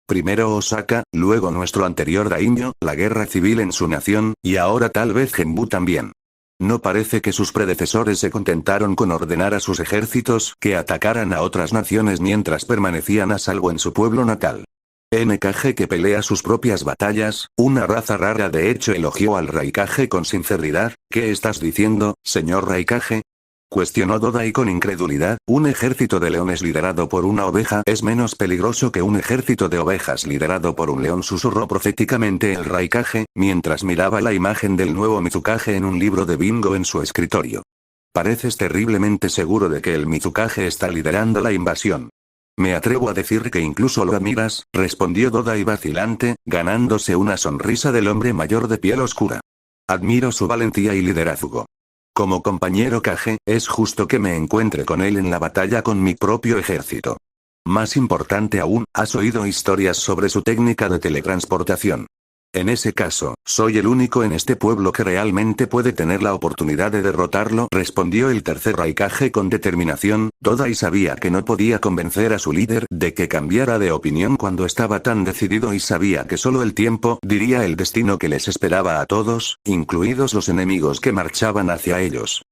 Speaker 1: Primero Osaka, luego nuestro anterior daimyo, la guerra civil en su nación, y ahora tal vez Genbu también. No parece que sus predecesores se contentaron con ordenar a sus ejércitos que atacaran a otras naciones mientras permanecían a salvo en su pueblo natal. NKG que pelea sus propias batallas, una raza rara. De hecho elogió al Raikage con sinceridad. ¿Qué estás diciendo, señor Raikage? Cuestionó Dodai con incredulidad. Un ejército de leones liderado por una oveja es menos peligroso que un ejército de ovejas liderado por un león, susurró proféticamente el Raikage, mientras miraba la imagen del nuevo Mizukage en un libro de bingo en su escritorio. Pareces terriblemente seguro de que el Mizukage está liderando la invasión. Me atrevo a decir que incluso lo admiras, respondió Dodai vacilante, ganándose una sonrisa del hombre mayor de piel oscura. Admiro su valentía y liderazgo. Como compañero Kage, es justo que me encuentre con él en la batalla con mi propio ejército. Más importante aún, ¿has oído historias sobre su técnica de teletransportación? En ese caso, soy el único en este pueblo que realmente puede tener la oportunidad de derrotarlo, respondió el tercer Raikage con determinación. Todai sabía que no podía convencer a su líder de que cambiara de opinión cuando estaba tan decidido y sabía que solo el tiempo diría el destino que les esperaba a todos, incluidos los enemigos que marchaban hacia ellos.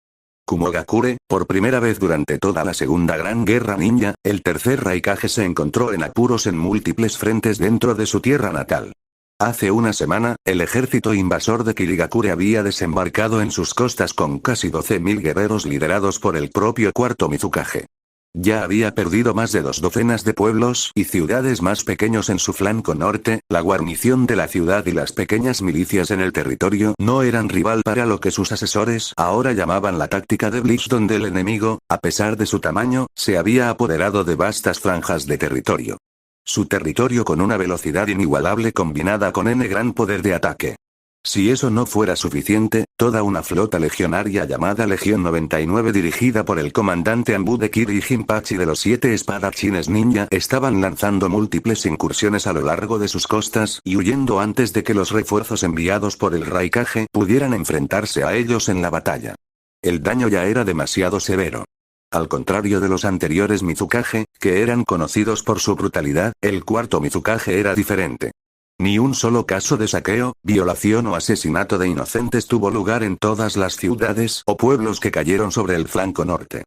Speaker 1: Kumogakure, por primera vez durante toda la Segunda Gran Guerra Ninja, el tercer Raikage se encontró en apuros en múltiples frentes dentro de su tierra natal. Hace una semana, el ejército invasor de Kirigakure había desembarcado en sus costas con casi 12.000 guerreros liderados por el propio cuarto Mizukage. Ya había perdido más de 2 docenas de pueblos y ciudades más pequeños en su flanco norte, la guarnición de la ciudad y las pequeñas milicias en el territorio no eran rival para lo que sus asesores ahora llamaban la táctica de Bleach, donde el enemigo, a pesar de su tamaño, se había apoderado de vastas franjas de territorio. Su territorio con una velocidad inigualable combinada con N gran poder de ataque. Si eso no fuera suficiente, toda una flota legionaria llamada Legión 99 dirigida por el comandante Anbu de Kiri y Jinpachi de los 7 espadachines ninja estaban lanzando múltiples incursiones a lo largo de sus costas y huyendo antes de que los refuerzos enviados por el Raikage pudieran enfrentarse a ellos en la batalla. El daño ya era demasiado severo. Al contrario de los anteriores Mizukage, que eran conocidos por su brutalidad, el cuarto Mizukage era diferente. Ni un solo caso de saqueo, violación o asesinato de inocentes tuvo lugar en todas las ciudades o pueblos que cayeron sobre el flanco norte.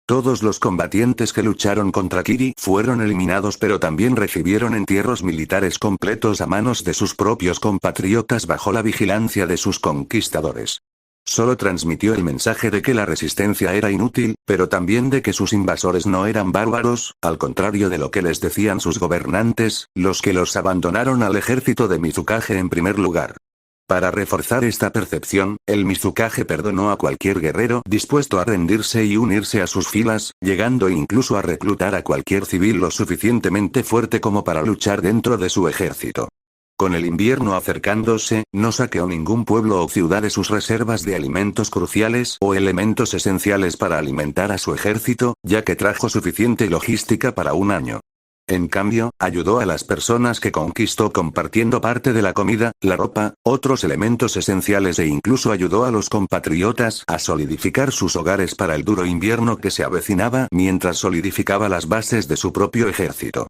Speaker 1: Todos los combatientes que lucharon contra Kiri fueron eliminados, pero también recibieron entierros militares completos a manos de sus propios compatriotas bajo la vigilancia de sus conquistadores. Solo transmitió el mensaje de que la resistencia era inútil, pero también de que sus invasores no eran bárbaros, al contrario de lo que les decían sus gobernantes, los que los abandonaron al ejército de Mizukage en primer lugar. Para reforzar esta percepción, el Mizukage perdonó a cualquier guerrero dispuesto a rendirse y unirse a sus filas, llegando incluso a reclutar a cualquier civil lo suficientemente fuerte como para luchar dentro de su ejército. Con el invierno acercándose, no saqueó ningún pueblo o ciudad de sus reservas de alimentos cruciales o elementos esenciales para alimentar a su ejército, ya que trajo suficiente logística para un año. En cambio, ayudó a las personas que conquistó compartiendo parte de la comida, la ropa, otros elementos esenciales e incluso ayudó a los compatriotas a solidificar sus hogares para el duro invierno que se avecinaba mientras solidificaba las bases de su propio ejército.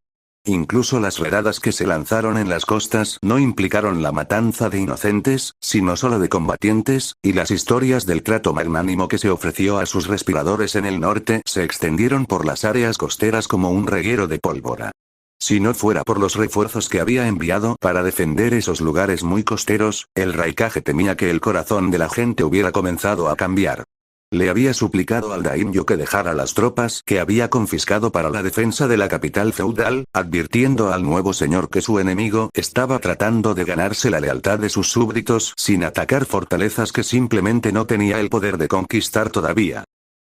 Speaker 1: Incluso las redadas que se lanzaron en las costas no implicaron la matanza de inocentes, sino solo de combatientes, y las historias del trato magnánimo que se ofreció a sus respiradores en el norte se extendieron por las áreas costeras como un reguero de pólvora. Si no fuera por los refuerzos que había enviado para defender esos lugares muy costeros, el Raikage temía que el corazón de la gente hubiera comenzado a cambiar. Le había suplicado al daimyo que dejara las tropas que había confiscado para la defensa de la capital feudal, advirtiendo al nuevo señor que su enemigo estaba tratando de ganarse la lealtad de sus súbditos sin atacar fortalezas que simplemente no tenía el poder de conquistar todavía.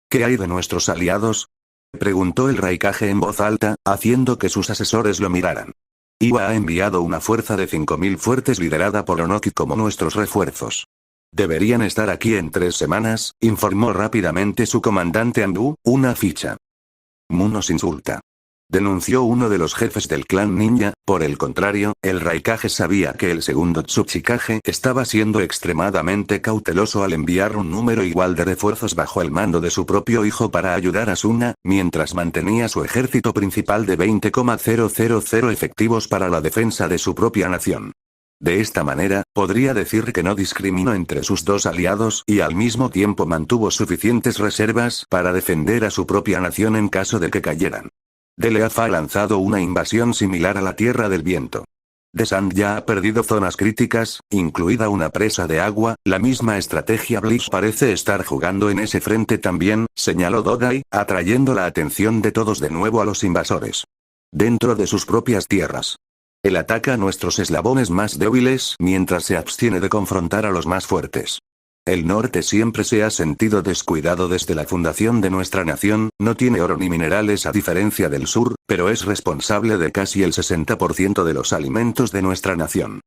Speaker 1: ¿Qué hay de nuestros aliados?, preguntó el Raikage en voz alta, haciendo que sus asesores lo miraran. Iwa ha enviado una fuerza de 5.000 fuertes liderada por Onoki como nuestros refuerzos. Deberían estar aquí en 3 semanas, informó rápidamente su comandante Anbu, una ficha. Mu nos insulta, denunció uno de los jefes del clan ninja. Por el contrario, el Raikage sabía que el segundo Tsuchikage estaba siendo extremadamente cauteloso al enviar un número igual de refuerzos bajo el mando de su propio hijo para ayudar a Suna, mientras mantenía su ejército principal de 20,000 efectivos para la defensa de su propia nación. De esta manera, podría decir que no discriminó entre sus dos aliados y al mismo tiempo mantuvo suficientes reservas para defender a su propia nación en caso de que cayeran. Deleaf ha lanzado una invasión similar a la Tierra del Viento. Descent ya ha perdido zonas críticas, incluida una presa de agua, la misma estrategia Bleach parece estar jugando en ese frente también, señaló Dodai, atrayendo la atención de todos de nuevo a los invasores. Dentro de sus propias tierras. Él ataca a nuestros eslabones más débiles mientras se abstiene de confrontar a los más fuertes. El norte siempre se ha sentido descuidado desde la fundación de nuestra nación, no tiene oro ni minerales a diferencia del sur, pero es responsable de casi el 60% de los alimentos de nuestra nación.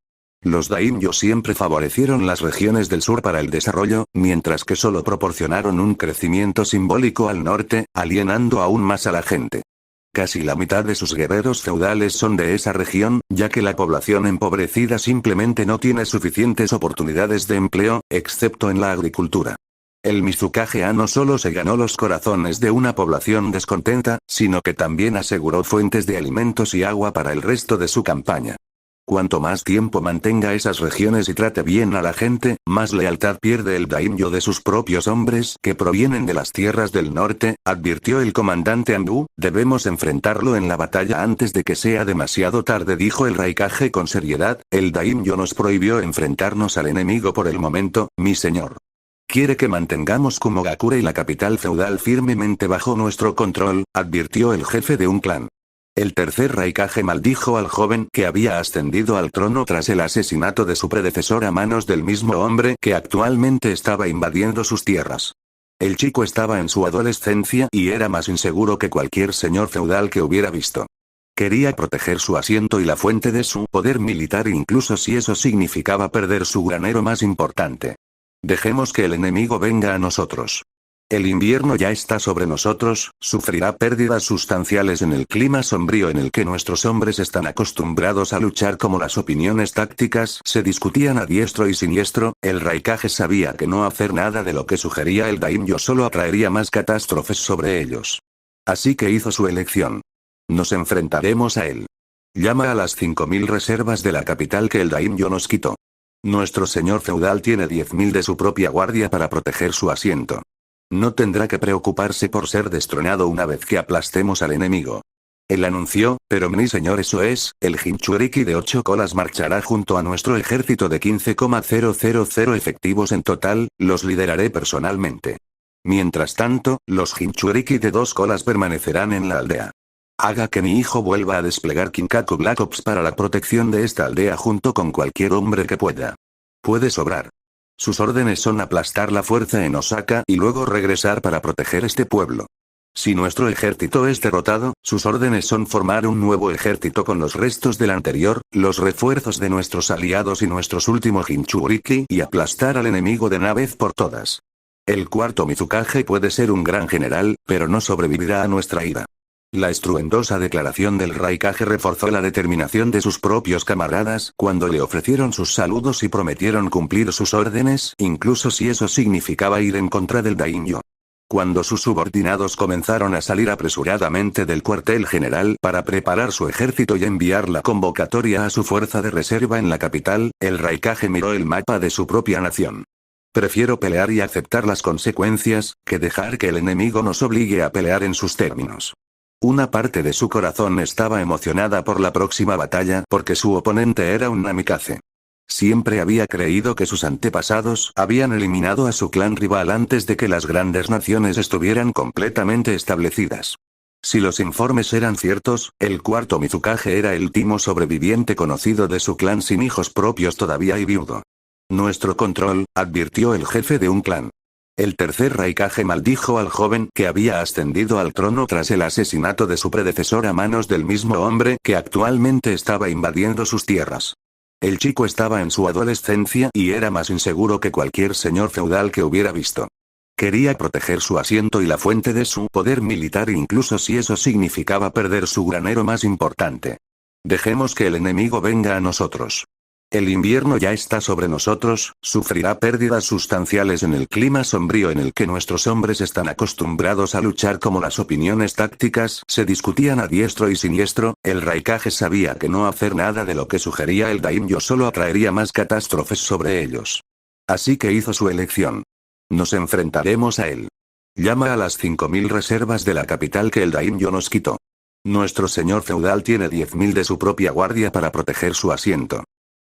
Speaker 1: Los daimyo siempre favorecieron las regiones del sur para el desarrollo, mientras que solo proporcionaron un crecimiento simbólico al norte, alienando aún más a la gente. Casi la mitad de sus guerreros feudales son de esa región, ya que la población empobrecida simplemente no tiene suficientes oportunidades de empleo, excepto en la agricultura. El Mizukage no solo se ganó los corazones de una población descontenta, sino que también aseguró fuentes de alimentos y agua para el resto de su campaña. Cuanto más tiempo mantenga esas regiones y trate bien a la gente, más lealtad pierde el daimyo de sus propios hombres que provienen de las tierras del norte, advirtió el comandante Anbu. Debemos enfrentarlo en la batalla antes de que sea demasiado tarde, dijo el Raikage con seriedad. El daimyo nos prohibió enfrentarnos al enemigo por el momento, mi señor. Quiere que mantengamos Kumogakure y la capital feudal firmemente bajo nuestro control, advirtió el jefe de un clan. El tercer Raikage maldijo al joven que había ascendido al trono tras el asesinato de su predecesor a manos del mismo hombre que actualmente estaba invadiendo sus tierras. El chico estaba en su adolescencia y era más inseguro que cualquier señor feudal que hubiera visto. Quería proteger su asiento y la fuente de su poder militar incluso si eso significaba perder su granero más importante. Dejemos que el enemigo venga a nosotros. El invierno ya está sobre nosotros, sufrirá pérdidas sustanciales en el clima sombrío en el que nuestros hombres están acostumbrados a luchar. Como las opiniones tácticas se discutían a diestro y siniestro, el Raikage sabía que no hacer nada de lo que sugería el daimyo solo atraería más catástrofes sobre ellos. Así que hizo su elección. Nos enfrentaremos a él. Llama a las 5000 reservas de la capital que el daimyo nos quitó. Nuestro señor feudal tiene 10.000 de su propia guardia para proteger su asiento. No tendrá que preocuparse por ser destronado una vez que aplastemos al enemigo. Él anunció, pero mi señor, eso es, el Jinchuriki de 8 colas marchará junto a nuestro ejército de 15,000 efectivos en total, los lideraré personalmente. Mientras tanto, los Jinchuriki de 2 colas permanecerán en la aldea. Haga que mi hijo vuelva a desplegar Kinkaku Black Ops para la protección de esta aldea junto con cualquier hombre que pueda. Puede sobrar. Sus órdenes son aplastar la fuerza en Osaka y luego regresar para proteger este pueblo. Si nuestro ejército es derrotado, sus órdenes son formar un nuevo ejército con los restos del anterior, los refuerzos de nuestros aliados y nuestros últimos Jinchuriki y aplastar al enemigo de una vez por todas. El cuarto Mizukage puede ser un gran general, pero no sobrevivirá a nuestra ira. La estruendosa declaración del Raikage reforzó la determinación de sus propios camaradas cuando le ofrecieron sus saludos y prometieron cumplir sus órdenes, incluso si eso significaba ir en contra del daimyo. Cuando sus subordinados comenzaron a salir apresuradamente del cuartel general para preparar su ejército y enviar la convocatoria a su fuerza de reserva en la capital, el Raikage miró el mapa de su propia nación. Prefiero pelear y aceptar las consecuencias, que dejar que el enemigo nos obligue a pelear en sus términos. Una parte de su corazón estaba emocionada por la próxima batalla porque su oponente era un Namikaze. Siempre había creído que sus antepasados habían eliminado a su clan rival antes de que las grandes naciones estuvieran completamente establecidas. Si los informes eran ciertos, el cuarto Mizukage era el último sobreviviente conocido de su clan sin hijos propios todavía y viudo. Nuestro control, advirtió el jefe de un clan. El tercer Raikage maldijo al joven que había ascendido al trono tras el asesinato de su predecesor a manos del mismo hombre que actualmente estaba invadiendo sus tierras. El chico estaba en su adolescencia y era más inseguro que cualquier señor feudal que hubiera visto. Quería proteger su asiento y la fuente de su poder militar incluso si eso significaba perder su granero más importante. Dejemos que el enemigo venga a nosotros. El invierno ya está sobre nosotros, sufrirá pérdidas sustanciales en el clima sombrío en el que nuestros hombres están acostumbrados a luchar. Como las opiniones tácticas se discutían a diestro y siniestro, el Raikage sabía que no hacer nada de lo que sugería el daimyo solo atraería más catástrofes sobre ellos. Así que hizo su elección. Nos enfrentaremos a él. Llama a las 5000 reservas de la capital que el daimyo nos quitó. Nuestro señor feudal tiene 10.000 de su propia guardia para proteger su asiento.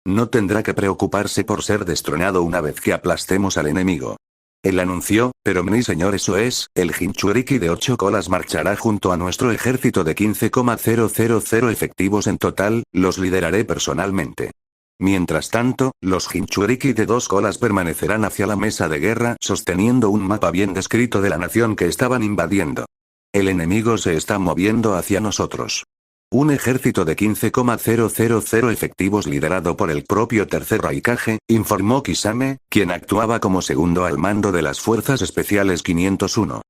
Speaker 1: No tendrá que preocuparse por ser destronado una vez que aplastemos al enemigo. Él anunció, pero mi señor, eso es, el Jinchuriki de 8 colas marchará junto a nuestro ejército de 15,000 efectivos en total, los lideraré personalmente. Mientras tanto, los Jinchuriki de 2 colas permanecerán hacia la mesa de guerra sosteniendo un mapa bien descrito de la nación que estaban invadiendo. El enemigo se está moviendo hacia nosotros. Un ejército de 15,000 efectivos liderado por el propio tercer Raikage, informó Kisame, quien actuaba como segundo al mando de las Fuerzas Especiales 501.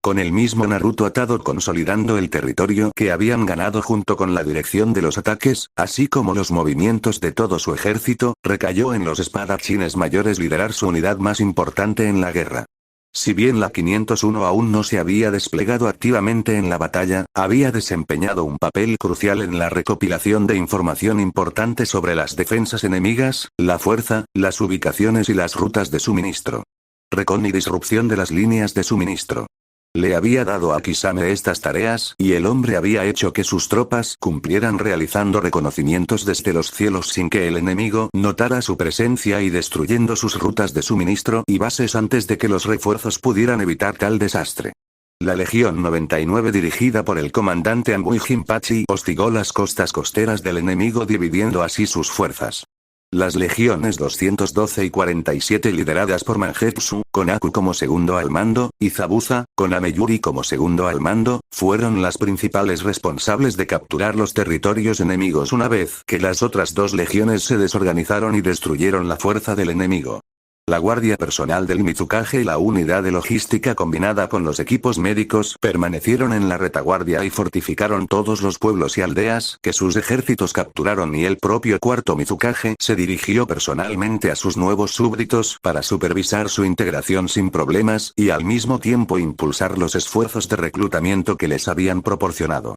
Speaker 1: Con el mismo Naruto atado consolidando el territorio que habían ganado junto con la dirección de los ataques, así como los movimientos de todo su ejército, recayó en los espadachines mayores liderar su unidad más importante en la guerra. Si bien la 501 aún no se había desplegado activamente en la batalla, había desempeñado un papel crucial en la recopilación de información importante sobre las defensas enemigas, la fuerza, las ubicaciones y las rutas de suministro. Recon y disrupción de las líneas de suministro. Le había dado a Kisame estas tareas y el hombre había hecho que sus tropas cumplieran realizando reconocimientos desde los cielos sin que el enemigo notara su presencia y destruyendo sus rutas de suministro y bases antes de que los refuerzos pudieran evitar tal desastre. La Legión 99 dirigida por el comandante Amui Jinpachi hostigó las costas costeras del enemigo dividiendo así sus fuerzas. Las legiones 212 y 47 lideradas por Mangetsu, con Aku como segundo al mando, y Zabuza, con Ameyuri como segundo al mando, fueron las principales responsables de capturar los territorios enemigos una vez que las otras dos legiones se desorganizaron y destruyeron la fuerza del enemigo. La guardia personal del Mizukage y la unidad de logística combinada con los equipos médicos permanecieron en la retaguardia y fortificaron todos los pueblos y aldeas que sus ejércitos capturaron y el propio cuarto Mizukage se dirigió personalmente a sus nuevos súbditos para supervisar su integración sin problemas y al mismo tiempo impulsar los esfuerzos de reclutamiento que les habían proporcionado.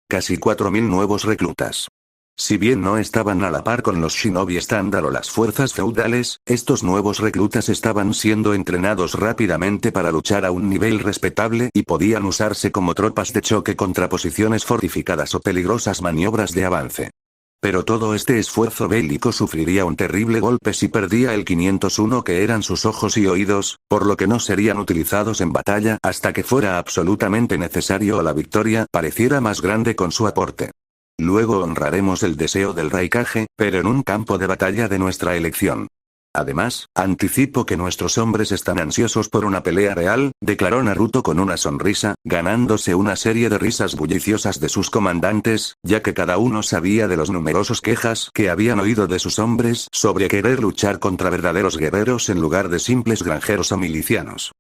Speaker 1: Casi 4.000 nuevos reclutas. Si bien no estaban a la par con los shinobi estándar o las fuerzas feudales, estos nuevos reclutas estaban siendo entrenados rápidamente para luchar a un nivel respetable y podían usarse como tropas de choque contra posiciones fortificadas o peligrosas maniobras de avance. Pero todo este esfuerzo bélico sufriría un terrible golpe si perdía el 501 que eran sus ojos y oídos, por lo que no serían utilizados en batalla hasta que fuera absolutamente necesario o la victoria pareciera más grande con su aporte. Luego honraremos el deseo del Raikage, pero en un campo de batalla de nuestra elección. Además, anticipo que nuestros hombres están ansiosos por una pelea real, declaró Naruto con una sonrisa, ganándose una serie de risas bulliciosas de sus comandantes, ya que cada uno sabía de los numerosos quejas que habían oído de sus hombres sobre querer luchar contra verdaderos guerreros en lugar de simples granjeros o milicianos.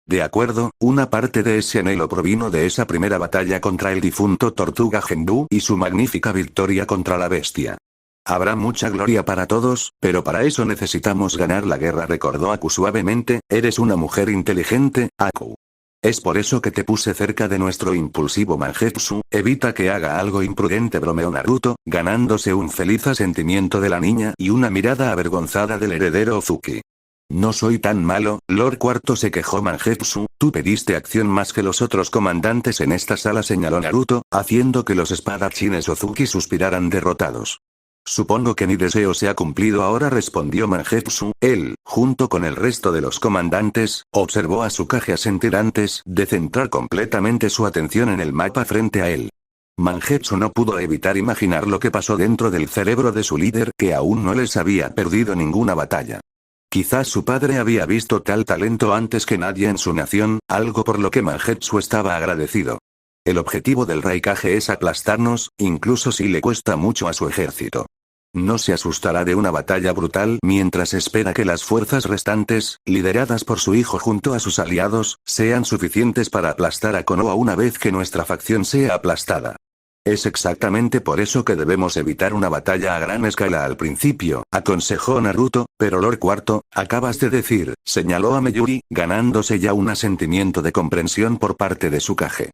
Speaker 1: De acuerdo, una parte de ese anhelo provino de esa primera batalla contra el difunto Tortuga Genbu y su magnífica victoria contra la bestia. Habrá mucha gloria para todos, pero para eso necesitamos ganar la guerra, recordó Aku suavemente. Eres una mujer inteligente, Aku. Es por eso que te puse cerca de nuestro impulsivo Mangetsu, evita que haga algo imprudente, bromeó Naruto, ganándose un feliz asentimiento de la niña y una mirada avergonzada del heredero Ozuki. No soy tan malo, Lord Cuarto, se quejó Mangetsu, tú pediste acción más que los otros comandantes en esta sala, señaló Naruto, haciendo que los espadachines Ozuki suspiraran derrotados. Supongo que mi deseo se ha cumplido ahora, respondió Mangetsu. Él, junto con el resto de los comandantes, observó a Tsukage asentir antes de centrar completamente su atención en el mapa frente a él. Mangetsu no pudo evitar imaginar lo que pasó dentro del cerebro de su líder, que aún no les había perdido ninguna batalla. Quizás su padre había visto tal talento antes que nadie en su nación, algo por lo que Mangetsu estaba agradecido. El objetivo del Raikage es aplastarnos, incluso si le cuesta mucho a su ejército. No se asustará de una batalla brutal mientras espera que las fuerzas restantes, lideradas por su hijo junto a sus aliados, sean suficientes para aplastar a Konoha una vez que nuestra facción sea aplastada. Es exactamente por eso que debemos evitar una batalla a gran escala al principio, aconsejó Naruto, pero Lord Cuarto, acabas de decir, señaló a Meyuri, ganándose ya un asentimiento de comprensión por parte de Tsukage.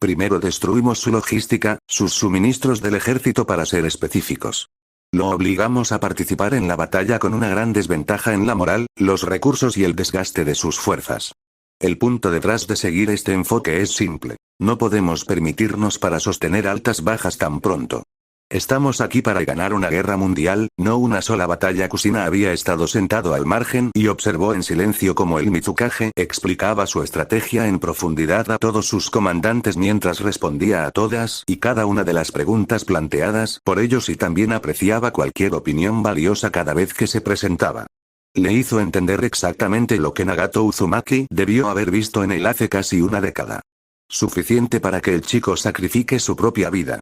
Speaker 1: Primero destruimos su logística, sus suministros del ejército para ser específicos. Lo obligamos a participar en la batalla con una gran desventaja en la moral, los recursos y el desgaste de sus fuerzas. El punto detrás de seguir este enfoque es simple. No podemos permitirnos para sostener altas bajas tan pronto. Estamos aquí para ganar una guerra mundial, no una sola batalla. Kushina había estado sentado al margen y observó en silencio cómo el Mizukage explicaba su estrategia en profundidad a todos sus comandantes mientras respondía a todas y cada una de las preguntas planteadas por ellos y también apreciaba cualquier opinión valiosa cada vez que se presentaba. Le hizo entender exactamente lo que Nagato Uzumaki debió haber visto en él hace casi una década. Suficiente para que el chico sacrifique su propia vida.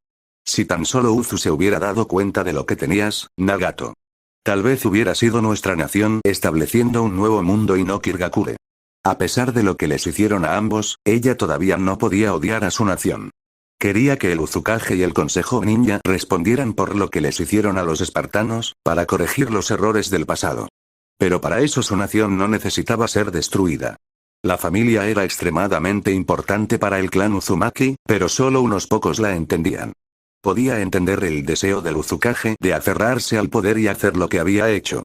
Speaker 1: Si tan solo Uzu se hubiera dado cuenta de lo que tenías, Nagato. Tal vez hubiera sido nuestra nación estableciendo un nuevo mundo y no Kirgakure. A pesar de lo que les hicieron a ambos, ella todavía no podía odiar a su nación. Quería que el Uzukage y el Consejo Ninja respondieran por lo que les hicieron a los espartanos, para corregir los errores del pasado. Pero para eso su nación no necesitaba ser destruida. La familia era extremadamente importante para el clan Uzumaki, pero solo unos pocos la entendían. Podía entender el deseo del Uzukage de aferrarse al poder y hacer lo que había hecho.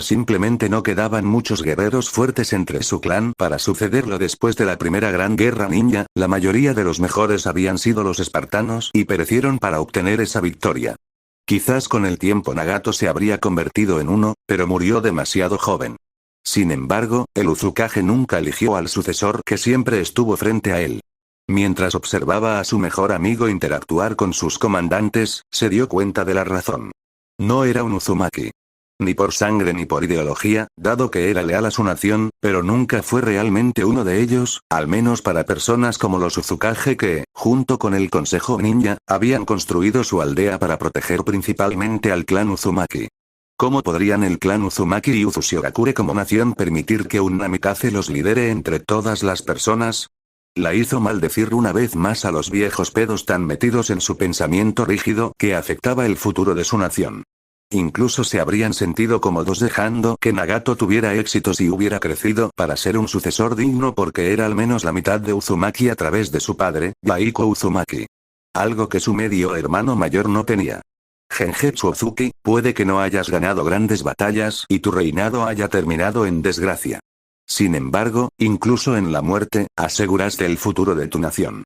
Speaker 1: Simplemente no quedaban muchos guerreros fuertes entre su clan para sucederlo después de la primera gran guerra ninja, la mayoría de los mejores habían sido los espartanos y perecieron para obtener esa victoria. Quizás con el tiempo Nagato se habría convertido en uno, pero murió demasiado joven. Sin embargo, el Uzukage nunca eligió al sucesor que siempre estuvo frente a él. Mientras observaba a su mejor amigo interactuar con sus comandantes, se dio cuenta de la razón. No era un Uzumaki. Ni por sangre ni por ideología, dado que era leal a su nación, pero nunca fue realmente uno de ellos, al menos para personas como los Uzukage que, junto con el Consejo Ninja, habían construido su aldea para proteger principalmente al clan Uzumaki. ¿Cómo podrían el clan Uzumaki y Uzushiogakure como nación permitir que un Namikaze los lidere entre todas las personas? La hizo maldecir una vez más a los viejos pedos tan metidos en su pensamiento rígido que afectaba el futuro de su nación. Incluso se habrían sentido cómodos dejando que Nagato tuviera éxitos y hubiera crecido para ser un sucesor digno porque era al menos la mitad de Uzumaki a través de su padre, Baiko Uzumaki. Algo que su medio hermano mayor no tenía. Gengetsu Ozuki, puede que no hayas ganado grandes batallas y tu reinado haya terminado en desgracia. Sin embargo, incluso en la muerte, aseguraste el futuro de tu nación.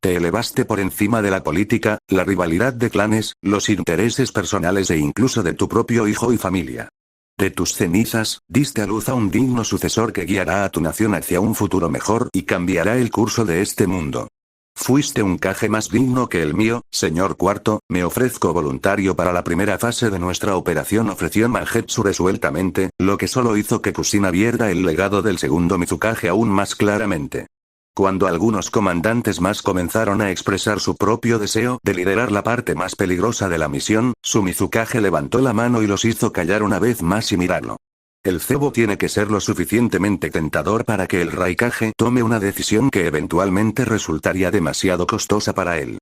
Speaker 1: Te elevaste por encima de la política, la rivalidad de clanes, los intereses personales e incluso de tu propio hijo y familia. De tus cenizas, diste a luz a un digno sucesor que guiará a tu nación hacia un futuro mejor y cambiará el curso de este mundo. Fuiste un Kage más digno que el mío, señor Cuarto, me ofrezco voluntario para la primera fase de nuestra operación, ofreció Mangetsu resueltamente, lo que solo hizo que Kushina viera el legado del segundo Mizukage aún más claramente. Cuando algunos comandantes más comenzaron a expresar su propio deseo de liderar la parte más peligrosa de la misión, su Mizukage levantó la mano y los hizo callar una vez más y mirarlo. El cebo tiene que ser lo suficientemente tentador para que el Raikage tome una decisión que eventualmente resultaría demasiado costosa para él.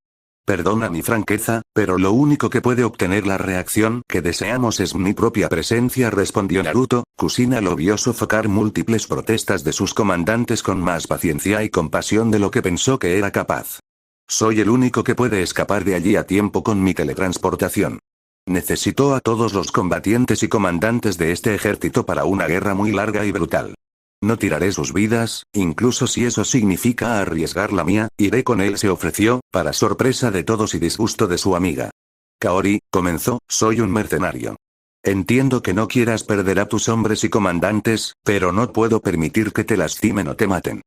Speaker 1: Perdona mi franqueza, pero lo único que puede obtener la reacción que deseamos es mi propia presencia, respondió Naruto. Kushina lo vio sofocar múltiples protestas de sus comandantes con más paciencia y compasión de lo que pensó que era capaz. Soy el único que puede escapar de allí a tiempo con mi teletransportación. Necesito a todos los combatientes y comandantes de este ejército para una guerra muy larga y brutal. No tiraré sus vidas, incluso si eso significa arriesgar la mía, iré con él, se ofreció, para sorpresa de todos y disgusto de su amiga. Kaori, comenzó, soy un mercenario. Entiendo que no quieras perder a tus hombres y comandantes, pero no puedo permitir que te lastimen o te maten.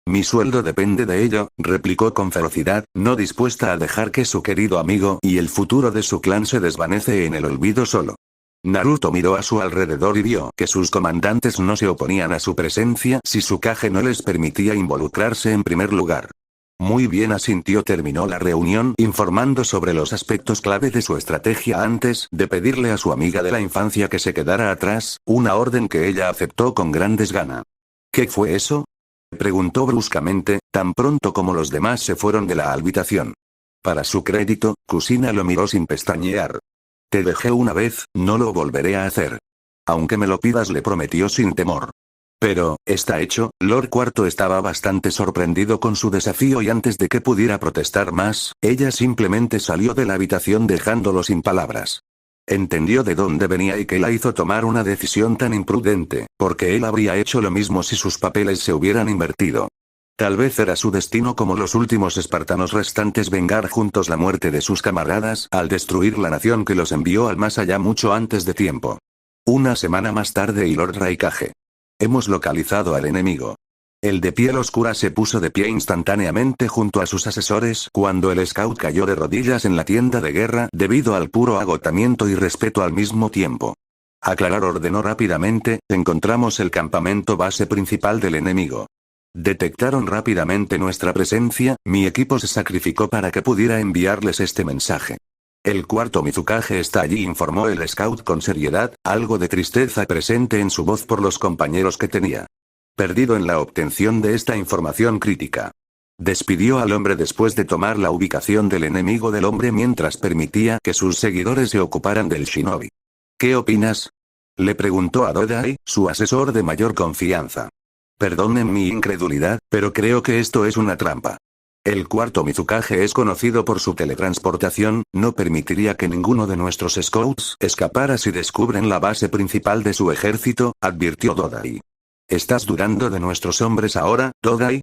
Speaker 1: Mi sueldo depende de ello, replicó con ferocidad, no dispuesta a dejar que su querido amigo y el futuro de su clan se desvanece en el olvido solo. Naruto miró a su alrededor y vio que sus comandantes no se oponían a su presencia si su Kage no les permitía involucrarse en primer lugar. Muy bien, asintió. Terminó la reunión informando sobre los aspectos clave de su estrategia antes de pedirle a su amiga de la infancia que se quedara atrás, una orden que ella aceptó con gran desgana. ¿Qué fue eso?, preguntó bruscamente, tan pronto como los demás se fueron de la habitación. Para su crédito, Kushina lo miró sin pestañear. Te dejé una vez, no lo volveré a hacer. Aunque me lo pidas, le prometió sin temor. Pero, está hecho. Lord Cuarto estaba bastante sorprendido con su desafío y antes de que pudiera protestar más, ella simplemente salió de la habitación dejándolo sin palabras. Entendió de dónde venía y que la hizo tomar una decisión tan imprudente, porque él habría hecho lo mismo si sus papeles se hubieran invertido. Tal vez era su destino como los últimos espartanos restantes vengar juntos la muerte de sus camaradas al destruir la nación que los envió al más allá mucho antes de tiempo. Una semana más tarde y Lord Raikage. Hemos localizado al enemigo. El de piel oscura se puso de pie instantáneamente junto a sus asesores cuando el scout cayó de rodillas en la tienda de guerra debido al puro agotamiento y respeto al mismo tiempo. Aclarar, ordenó rápidamente, encontramos el campamento base principal del enemigo. Detectaron rápidamente nuestra presencia, mi equipo se sacrificó para que pudiera enviarles este mensaje. El cuarto Mizukage está allí, informó el scout con seriedad, algo de tristeza presente en su voz por los compañeros que tenía. Perdido en la obtención de esta información crítica. Despidió al hombre después de tomar la ubicación del enemigo del hombre mientras permitía que sus seguidores se ocuparan del shinobi. ¿Qué opinas? Le preguntó a Dodai, su asesor de mayor confianza. Perdonen mi incredulidad, pero creo que esto es una trampa. El cuarto Mizukage es conocido por su teletransportación, no permitiría que ninguno de nuestros scouts escapara si descubren la base principal de su ejército, advirtió Dodai. ¿Estás dudando de nuestros hombres ahora, Dodai?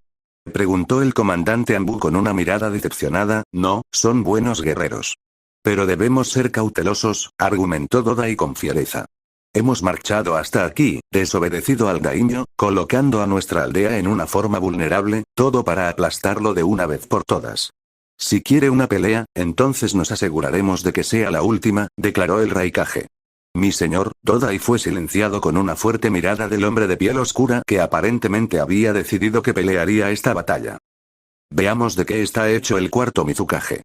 Speaker 1: Preguntó el comandante Anbu con una mirada decepcionada. No, son buenos guerreros. Pero debemos ser cautelosos, argumentó Dodai con fiereza. Hemos marchado hasta aquí, desobedecido al daimyo, colocando a nuestra aldea en una forma vulnerable, todo para aplastarlo de una vez por todas. Si quiere una pelea, entonces nos aseguraremos de que sea la última, declaró el Raikage. Mi señor, Dodai fue silenciado con una fuerte mirada del hombre de piel oscura que aparentemente había decidido que pelearía esta batalla. Veamos de qué está hecho el cuarto Mizukage.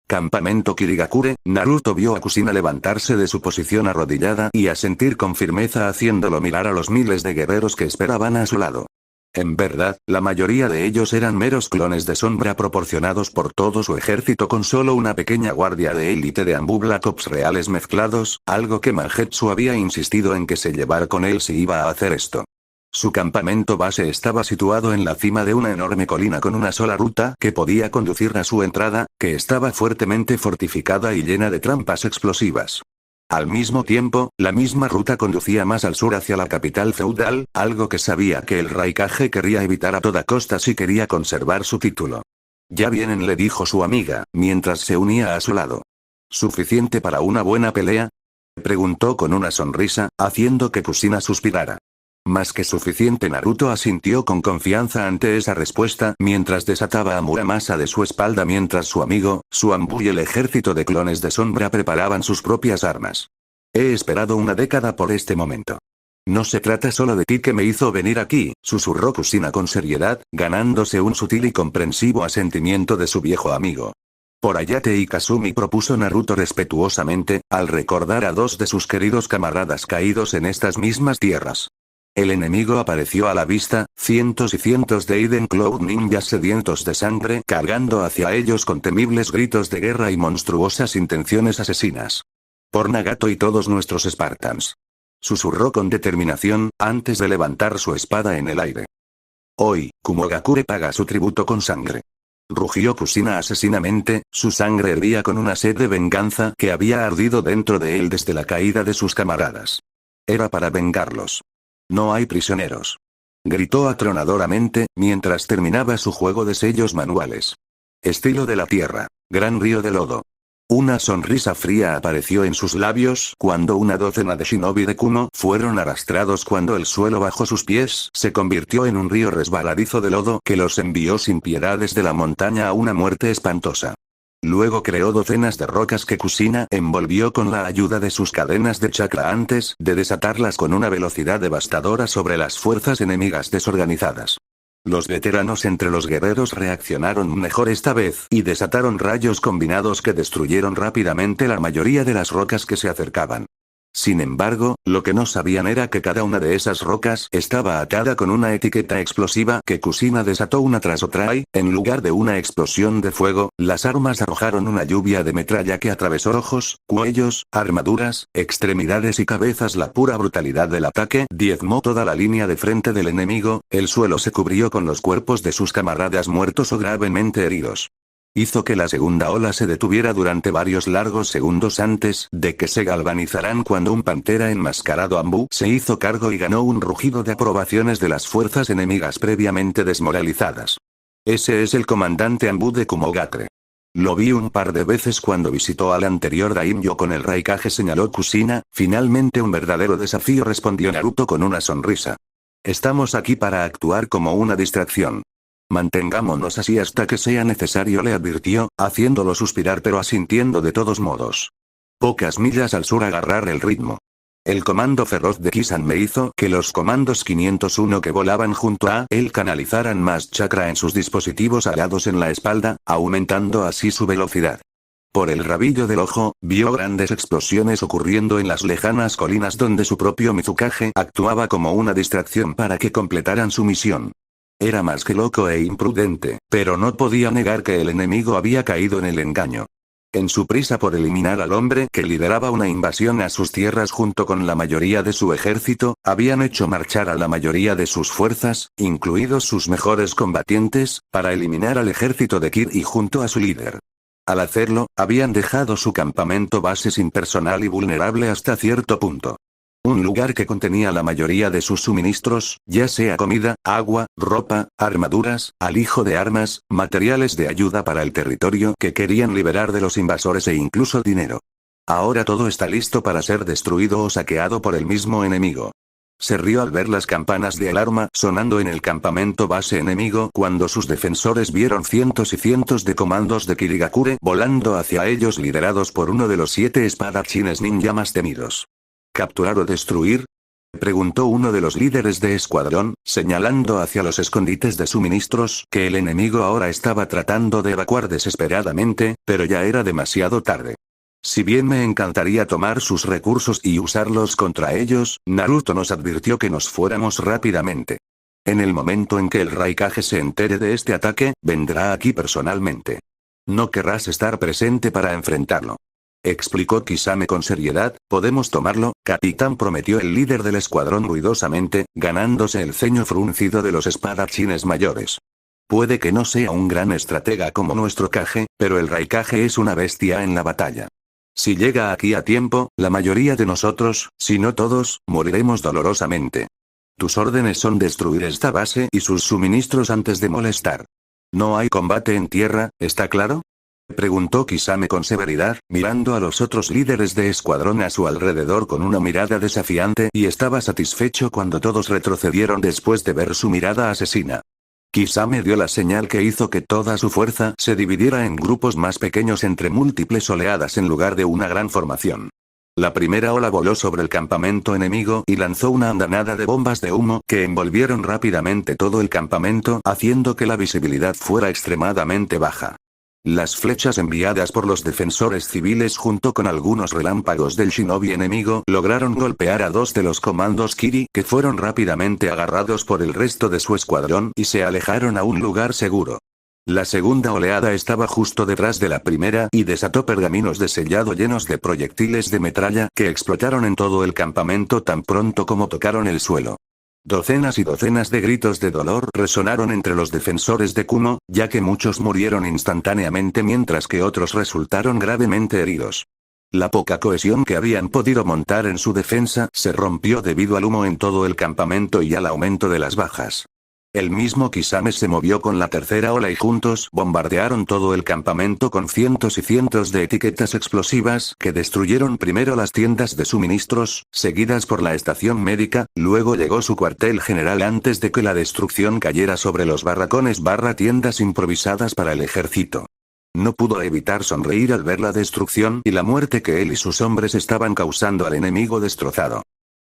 Speaker 1: Campamento Kirigakure, Naruto vio a Kushina levantarse de su posición arrodillada y asentir con firmeza haciéndolo mirar a los miles de guerreros que esperaban a su lado. En verdad, la mayoría de ellos eran meros clones de sombra proporcionados por todo su ejército con solo una pequeña guardia de élite de Anbu Black Ops reales mezclados, algo que Mangetsu había insistido en que se llevara con él si iba a hacer esto. Su campamento base estaba situado en la cima de una enorme colina con una sola ruta que podía conducir a su entrada, que estaba fuertemente fortificada y llena de trampas explosivas. Al mismo tiempo, la misma ruta conducía más al sur hacia la capital feudal, algo que sabía que el Raikage quería evitar a toda costa si quería conservar su título. Ya vienen, le dijo su amiga, mientras se unía a su lado. ¿Suficiente para una buena pelea? Preguntó con una sonrisa, haciendo que Kushina suspirara. Más que suficiente, Naruto asintió con confianza ante esa respuesta mientras desataba a Muramasa de su espalda mientras su amigo, su Anbu y el ejército de clones de sombra preparaban sus propias armas. He esperado una década por este momento. No se trata solo de ti que me hizo venir aquí, susurró Kushina con seriedad, ganándose un sutil y comprensivo asentimiento de su viejo amigo. Por Ayate y Kasumi, propuso Naruto respetuosamente, al recordar a dos de sus queridos camaradas caídos en estas mismas tierras. El enemigo apareció a la vista, cientos y cientos de Iden Cloud ninjas sedientos de sangre cargando hacia ellos con temibles gritos de guerra y monstruosas intenciones asesinas. Por Nagato y todos nuestros Spartans. Susurró con determinación, antes de levantar su espada en el aire. Hoy, Kumogakure paga su tributo con sangre. Rugió Kushina asesinamente, su sangre hervía con una sed de venganza que había ardido dentro de él desde la caída de sus camaradas. Era para vengarlos. No hay prisioneros. Gritó atronadoramente, mientras terminaba su juego de sellos manuales. Estilo de la tierra. Gran río de lodo. Una sonrisa fría apareció en sus labios cuando una docena de shinobi de Kumo fueron arrastrados cuando el suelo bajo sus pies se convirtió en un río resbaladizo de lodo que los envió sin piedad desde la montaña a una muerte espantosa. Luego creó docenas de rocas que Kushina envolvió con la ayuda de sus cadenas de chakra antes de desatarlas con una velocidad devastadora sobre las fuerzas enemigas desorganizadas. Los veteranos entre los guerreros reaccionaron mejor esta vez y desataron rayos combinados que destruyeron rápidamente la mayoría de las rocas que se acercaban. Sin embargo, lo que no sabían era que cada una de esas rocas estaba atada con una etiqueta explosiva que Kushina desató una tras otra y, en lugar de una explosión de fuego, las armas arrojaron una lluvia de metralla que atravesó ojos, cuellos, armaduras, extremidades y cabezas. La pura brutalidad del ataque diezmó toda la línea de frente del enemigo, el suelo se cubrió con los cuerpos de sus camaradas muertos o gravemente heridos. Hizo que la segunda ola se detuviera durante varios largos segundos antes de que se galvanizaran cuando un pantera enmascarado Anbu se hizo cargo y ganó un rugido de aprobaciones de las fuerzas enemigas previamente desmoralizadas. Ese es el comandante Anbu de Kumogakure. Lo vi un par de veces cuando visitó al anterior daimyo con el Raikage, señaló Kushina. Finalmente un verdadero desafío, respondió Naruto con una sonrisa. Estamos aquí para actuar como una distracción. Mantengámonos así hasta que sea necesario, le advirtió, haciéndolo suspirar pero asintiendo de todos modos. Pocas millas al sur agarrar el ritmo. El comando feroz de Kisan me hizo que los comandos 501 que volaban junto a él canalizaran más chakra en sus dispositivos alados en la espalda, aumentando así su velocidad. Por el rabillo del ojo, vio grandes explosiones ocurriendo en las lejanas colinas donde su propio Mizukage actuaba como una distracción para que completaran su misión. Era más que loco e imprudente, pero no podía negar que el enemigo había caído en el engaño. En su prisa por eliminar al hombre que lideraba una invasión a sus tierras junto con la mayoría de su ejército, habían hecho marchar a la mayoría de sus fuerzas, incluidos sus mejores combatientes, para eliminar al ejército de Kir y junto a su líder. Al hacerlo, habían dejado su campamento base sin personal y vulnerable hasta cierto punto. Un lugar que contenía la mayoría de sus suministros, ya sea comida, agua, ropa, armaduras, alijo de armas, materiales de ayuda para el territorio que querían liberar de los invasores e incluso dinero. Ahora todo está listo para ser destruido o saqueado por el mismo enemigo. Se rió al ver las campanas de alarma sonando en el campamento base enemigo cuando sus defensores vieron cientos y cientos de comandos de Kirigakure volando hacia ellos liderados por uno de los 7 espadachines ninja más temidos. ¿Capturar o destruir? Preguntó uno de los líderes de escuadrón, señalando hacia los escondites de suministros que el enemigo ahora estaba tratando de evacuar desesperadamente, pero ya era demasiado tarde. Si bien me encantaría tomar sus recursos y usarlos contra ellos, Naruto nos advirtió que nos fuéramos rápidamente. En el momento en que el Raikage se entere de este ataque, vendrá aquí personalmente. No querrás estar presente para enfrentarlo. Explicó Kisame con seriedad. Podemos tomarlo, capitán, prometió el líder del escuadrón ruidosamente, ganándose el ceño fruncido de los espadachines mayores. Puede que no sea un gran estratega como nuestro Kage, pero el Raikage es una bestia en la batalla. Si llega aquí a tiempo, la mayoría de nosotros, si no todos, moriremos dolorosamente. Tus órdenes son destruir esta base y sus suministros antes de molestar. No hay combate en tierra, ¿está claro? Preguntó Kisame con severidad, mirando a los otros líderes de escuadrón a su alrededor con una mirada desafiante y estaba satisfecho cuando todos retrocedieron después de ver su mirada asesina. Kisame dio la señal que hizo que toda su fuerza se dividiera en grupos más pequeños entre múltiples oleadas en lugar de una gran formación. La primera ola voló sobre el campamento enemigo y lanzó una andanada de bombas de humo que envolvieron rápidamente todo el campamento, haciendo que la visibilidad fuera extremadamente baja. Las flechas enviadas por los defensores civiles junto con algunos relámpagos del shinobi enemigo lograron golpear a 2 de los comandos Kiri que fueron rápidamente agarrados por el resto de su escuadrón y se alejaron a un lugar seguro. La segunda oleada estaba justo detrás de la primera y desató pergaminos de sellado llenos de proyectiles de metralla que explotaron en todo el campamento tan pronto como tocaron el suelo. Docenas y docenas de gritos de dolor resonaron entre los defensores de Kumo, ya que muchos murieron instantáneamente mientras que otros resultaron gravemente heridos. La poca cohesión que habían podido montar en su defensa se rompió debido al humo en todo el campamento y al aumento de las bajas. El mismo Kisame se movió con la tercera ola y juntos bombardearon todo el campamento con cientos y cientos de etiquetas explosivas que destruyeron primero las tiendas de suministros, seguidas por la estación médica, luego llegó su cuartel general antes de que la destrucción cayera sobre los barracones tiendas improvisadas para el ejército. No pudo evitar sonreír al ver la destrucción y la muerte que él y sus hombres estaban causando al enemigo destrozado.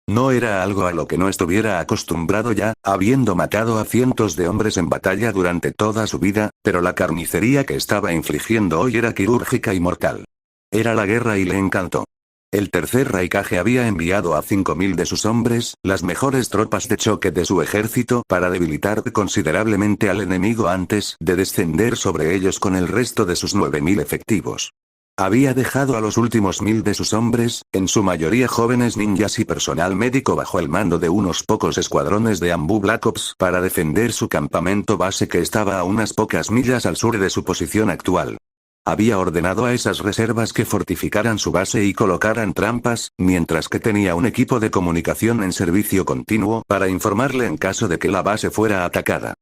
Speaker 1: No era algo a lo que no estuviera acostumbrado ya, habiendo matado a cientos de hombres en batalla durante toda su vida, pero la carnicería que estaba infligiendo hoy era quirúrgica y mortal. Era la guerra y le encantó. El tercer Raikage había enviado a 5000 de sus hombres, las mejores tropas de choque de su ejército, para debilitar considerablemente al enemigo antes de descender sobre ellos con el resto de sus 9000 efectivos. Había dejado a los últimos 1000 de sus hombres, en su mayoría jóvenes ninjas y personal médico bajo el mando de unos pocos escuadrones de Ambu Black Ops para defender su campamento base que estaba a unas pocas millas al sur de su posición actual. Había ordenado a esas reservas que fortificaran su base y colocaran trampas, mientras que tenía un equipo de comunicación en servicio continuo para informarle en caso de que la base fuera atacada.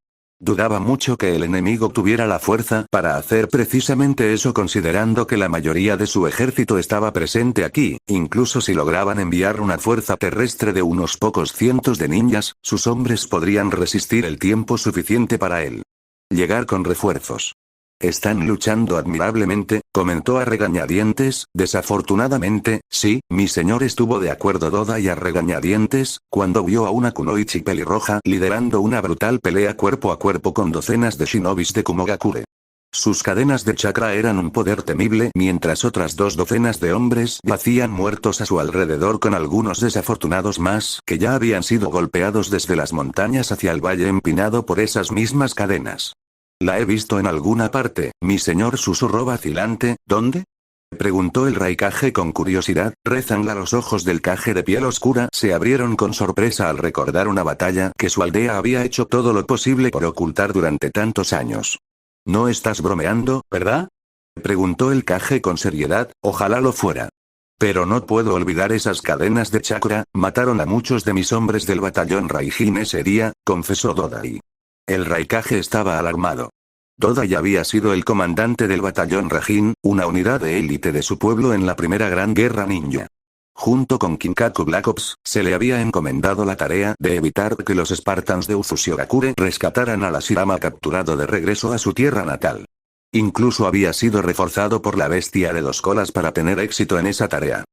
Speaker 1: Dudaba mucho que el enemigo tuviera la fuerza para hacer precisamente eso considerando que la mayoría de su ejército estaba presente aquí, incluso si lograban enviar una fuerza terrestre de unos pocos cientos de ninjas, sus hombres podrían resistir el tiempo suficiente para él. Llegar con refuerzos. Están luchando admirablemente, comentó a regañadientes. Desafortunadamente, sí, mi señor, estuvo de acuerdo Doda y a regañadientes, cuando vio a una kunoichi pelirroja liderando una brutal pelea cuerpo a cuerpo con docenas de shinobis de Kumogakure. Sus cadenas de chakra eran un poder temible mientras otras 2 docenas de hombres yacían muertos a su alrededor con algunos desafortunados más que ya habían sido golpeados desde las montañas hacia el valle empinado por esas mismas cadenas. La he visto en alguna parte, mi señor, susurró vacilante. ¿Dónde? Preguntó el Raikage con curiosidad. Rezangla. Los ojos del Kage de piel oscura se abrieron con sorpresa al recordar una batalla que su aldea había hecho todo lo posible por ocultar durante tantos años. No estás bromeando, ¿verdad? Preguntó el Kage con seriedad. Ojalá lo fuera. Pero no puedo olvidar esas cadenas de chakra. Mataron a muchos de mis hombres del batallón Raijin ese día, confesó Dodai. El Raikage estaba alarmado. Dodai había sido el comandante del batallón Raijin, una unidad de élite de su pueblo en la primera gran guerra ninja. Junto con Kinkaku Black Ops, se le había encomendado la tarea de evitar que los Spartans de Uzushigakure rescataran al Hashirama capturado de regreso a su tierra natal. Incluso había sido reforzado por la bestia de 2 colas para tener éxito en esa tarea.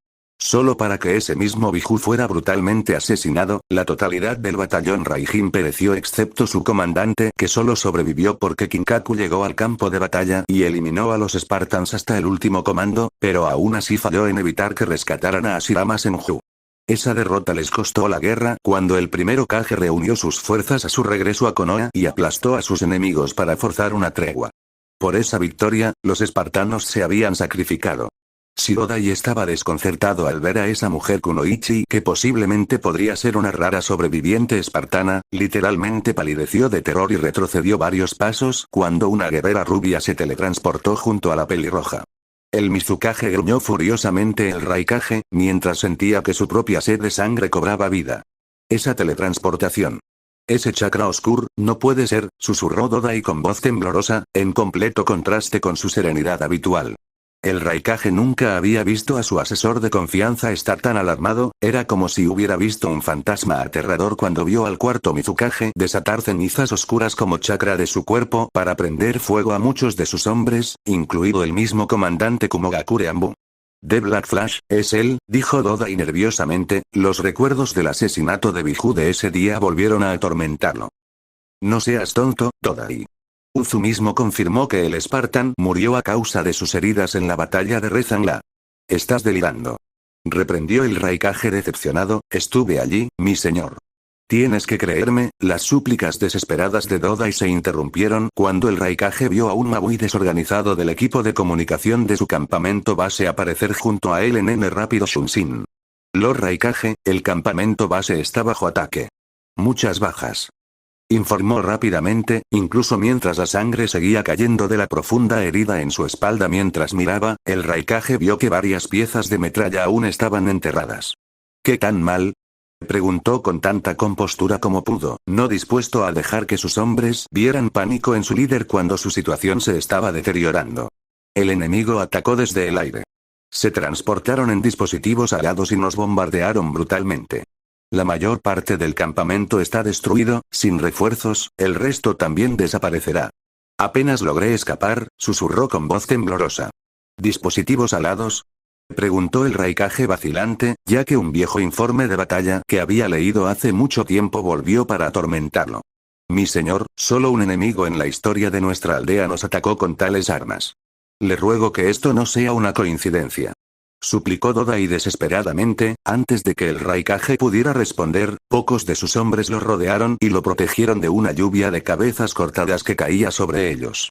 Speaker 1: Solo para que ese mismo Biju fuera brutalmente asesinado, la totalidad del batallón Raijin pereció excepto su comandante que solo sobrevivió porque Kinkaku llegó al campo de batalla y eliminó a los Spartans hasta el último comando, pero aún así falló en evitar que rescataran a Hashirama Senju. Esa derrota les costó la guerra cuando el primero Kage reunió sus fuerzas a su regreso a Konoha y aplastó a sus enemigos para forzar una tregua. Por esa victoria, los espartanos se habían sacrificado. Shirodai estaba desconcertado al ver a esa mujer Kunoichi que posiblemente podría ser una rara sobreviviente espartana, literalmente palideció de terror y retrocedió varios pasos cuando una guerrera rubia se teletransportó junto a la pelirroja. El Mizukage gruñó furiosamente el Raikage, mientras sentía que su propia sed de sangre cobraba vida. Esa teletransportación. Ese chakra oscuro, no puede ser, susurró Dodai con voz temblorosa, en completo contraste con su serenidad habitual. El Raikage nunca había visto a su asesor de confianza estar tan alarmado, era como si hubiera visto un fantasma aterrador cuando vio al cuarto Mizukage desatar cenizas oscuras como chakra de su cuerpo para prender fuego a muchos de sus hombres, incluido el mismo comandante Kumogakure Anbu. The Black Flash, es él, dijo Dodai nerviosamente, los recuerdos del asesinato de Biju de ese día volvieron a atormentarlo. No seas tonto, Dodai. Uzu mismo confirmó que el Spartan murió a causa de sus heridas en la batalla de Rezangla. Estás delirando. Reprendió el Raikage decepcionado. Estuve allí, mi señor. Tienes que creerme. Las súplicas desesperadas de Dodai se interrumpieron cuando el Raikage vio a un Mabui desorganizado del equipo de comunicación de su campamento base aparecer junto a él en rápido Shunshin. Lord Raikage, el campamento base está bajo ataque. Muchas bajas. Informó rápidamente, incluso mientras la sangre seguía cayendo de la profunda herida en su espalda mientras miraba, el Raikage vio que varias piezas de metralla aún estaban enterradas. ¿Qué tan mal? Preguntó con tanta compostura como pudo, no dispuesto a dejar que sus hombres vieran pánico en su líder cuando su situación se estaba deteriorando. El enemigo atacó desde el aire. Se transportaron en dispositivos alados y nos bombardearon brutalmente. La mayor parte del campamento está destruido, sin refuerzos, el resto también desaparecerá. Apenas logré escapar, susurró con voz temblorosa. ¿Dispositivos alados? Preguntó el Raikage vacilante, ya que un viejo informe de batalla que había leído hace mucho tiempo volvió para atormentarlo. Mi señor, solo un enemigo en la historia de nuestra aldea nos atacó con tales armas. Le ruego que esto no sea una coincidencia. Suplicó Dodai desesperadamente. Antes de que el Raikage pudiera responder, pocos de sus hombres lo rodearon y lo protegieron de una lluvia de cabezas cortadas que caía sobre ellos.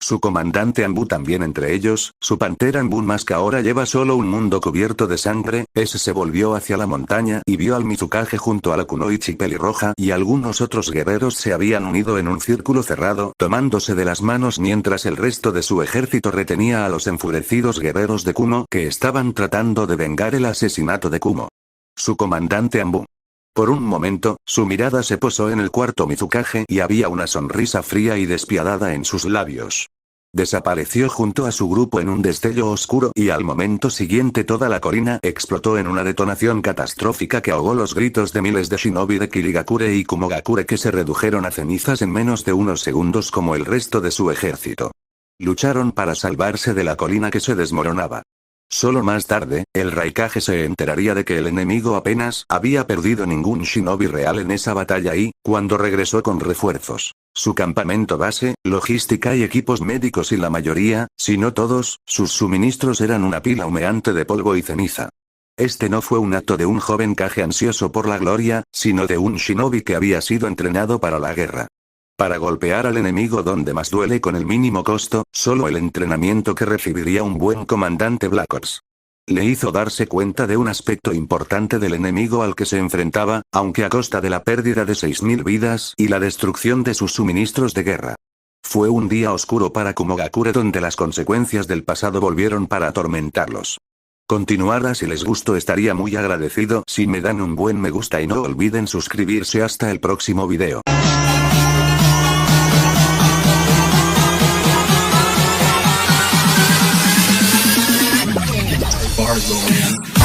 Speaker 1: Su comandante Anbu también entre ellos, su pantera Anbu más que ahora lleva solo un mundo cubierto de sangre, ese se volvió hacia la montaña y vio al Mizukage junto a la Kunoichi pelirroja y algunos otros guerreros se habían unido en un círculo cerrado, tomándose de las manos mientras el resto de su ejército retenía a los enfurecidos guerreros de Kumo que estaban tratando de vengar el asesinato de Kumo. Su comandante Anbu. Por un momento, su mirada se posó en el cuarto Mizukage y había una sonrisa fría y despiadada en sus labios. Desapareció junto a su grupo en un destello oscuro y al momento siguiente toda la colina explotó en una detonación catastrófica que ahogó los gritos de miles de shinobi de Kirigakure y Kumogakure que se redujeron a cenizas en menos de unos segundos como el resto de su ejército. Lucharon para salvarse de la colina que se desmoronaba. Solo más tarde, el Raikage se enteraría de que el enemigo apenas había perdido ningún shinobi real en esa batalla y, cuando regresó con refuerzos, Su campamento base, logística y equipos médicos y la mayoría, si no todos, sus suministros eran una pila humeante de polvo y ceniza. Este no fue un acto de un joven Kage ansioso por la gloria, sino de un shinobi que había sido entrenado para la guerra. Para golpear al enemigo donde más duele con el mínimo costo, solo el entrenamiento que recibiría un buen comandante Black Ops. Le hizo darse cuenta de un aspecto importante del enemigo al que se enfrentaba, aunque a costa de la pérdida de 6000 vidas y la destrucción de sus suministros de guerra. Fue un día oscuro para Kumogakure donde las consecuencias del pasado volvieron para atormentarlos. Continuará si les gustó, estaría muy agradecido si me dan un buen me gusta y no olviden suscribirse hasta el próximo video.
Speaker 2: Barzo, man.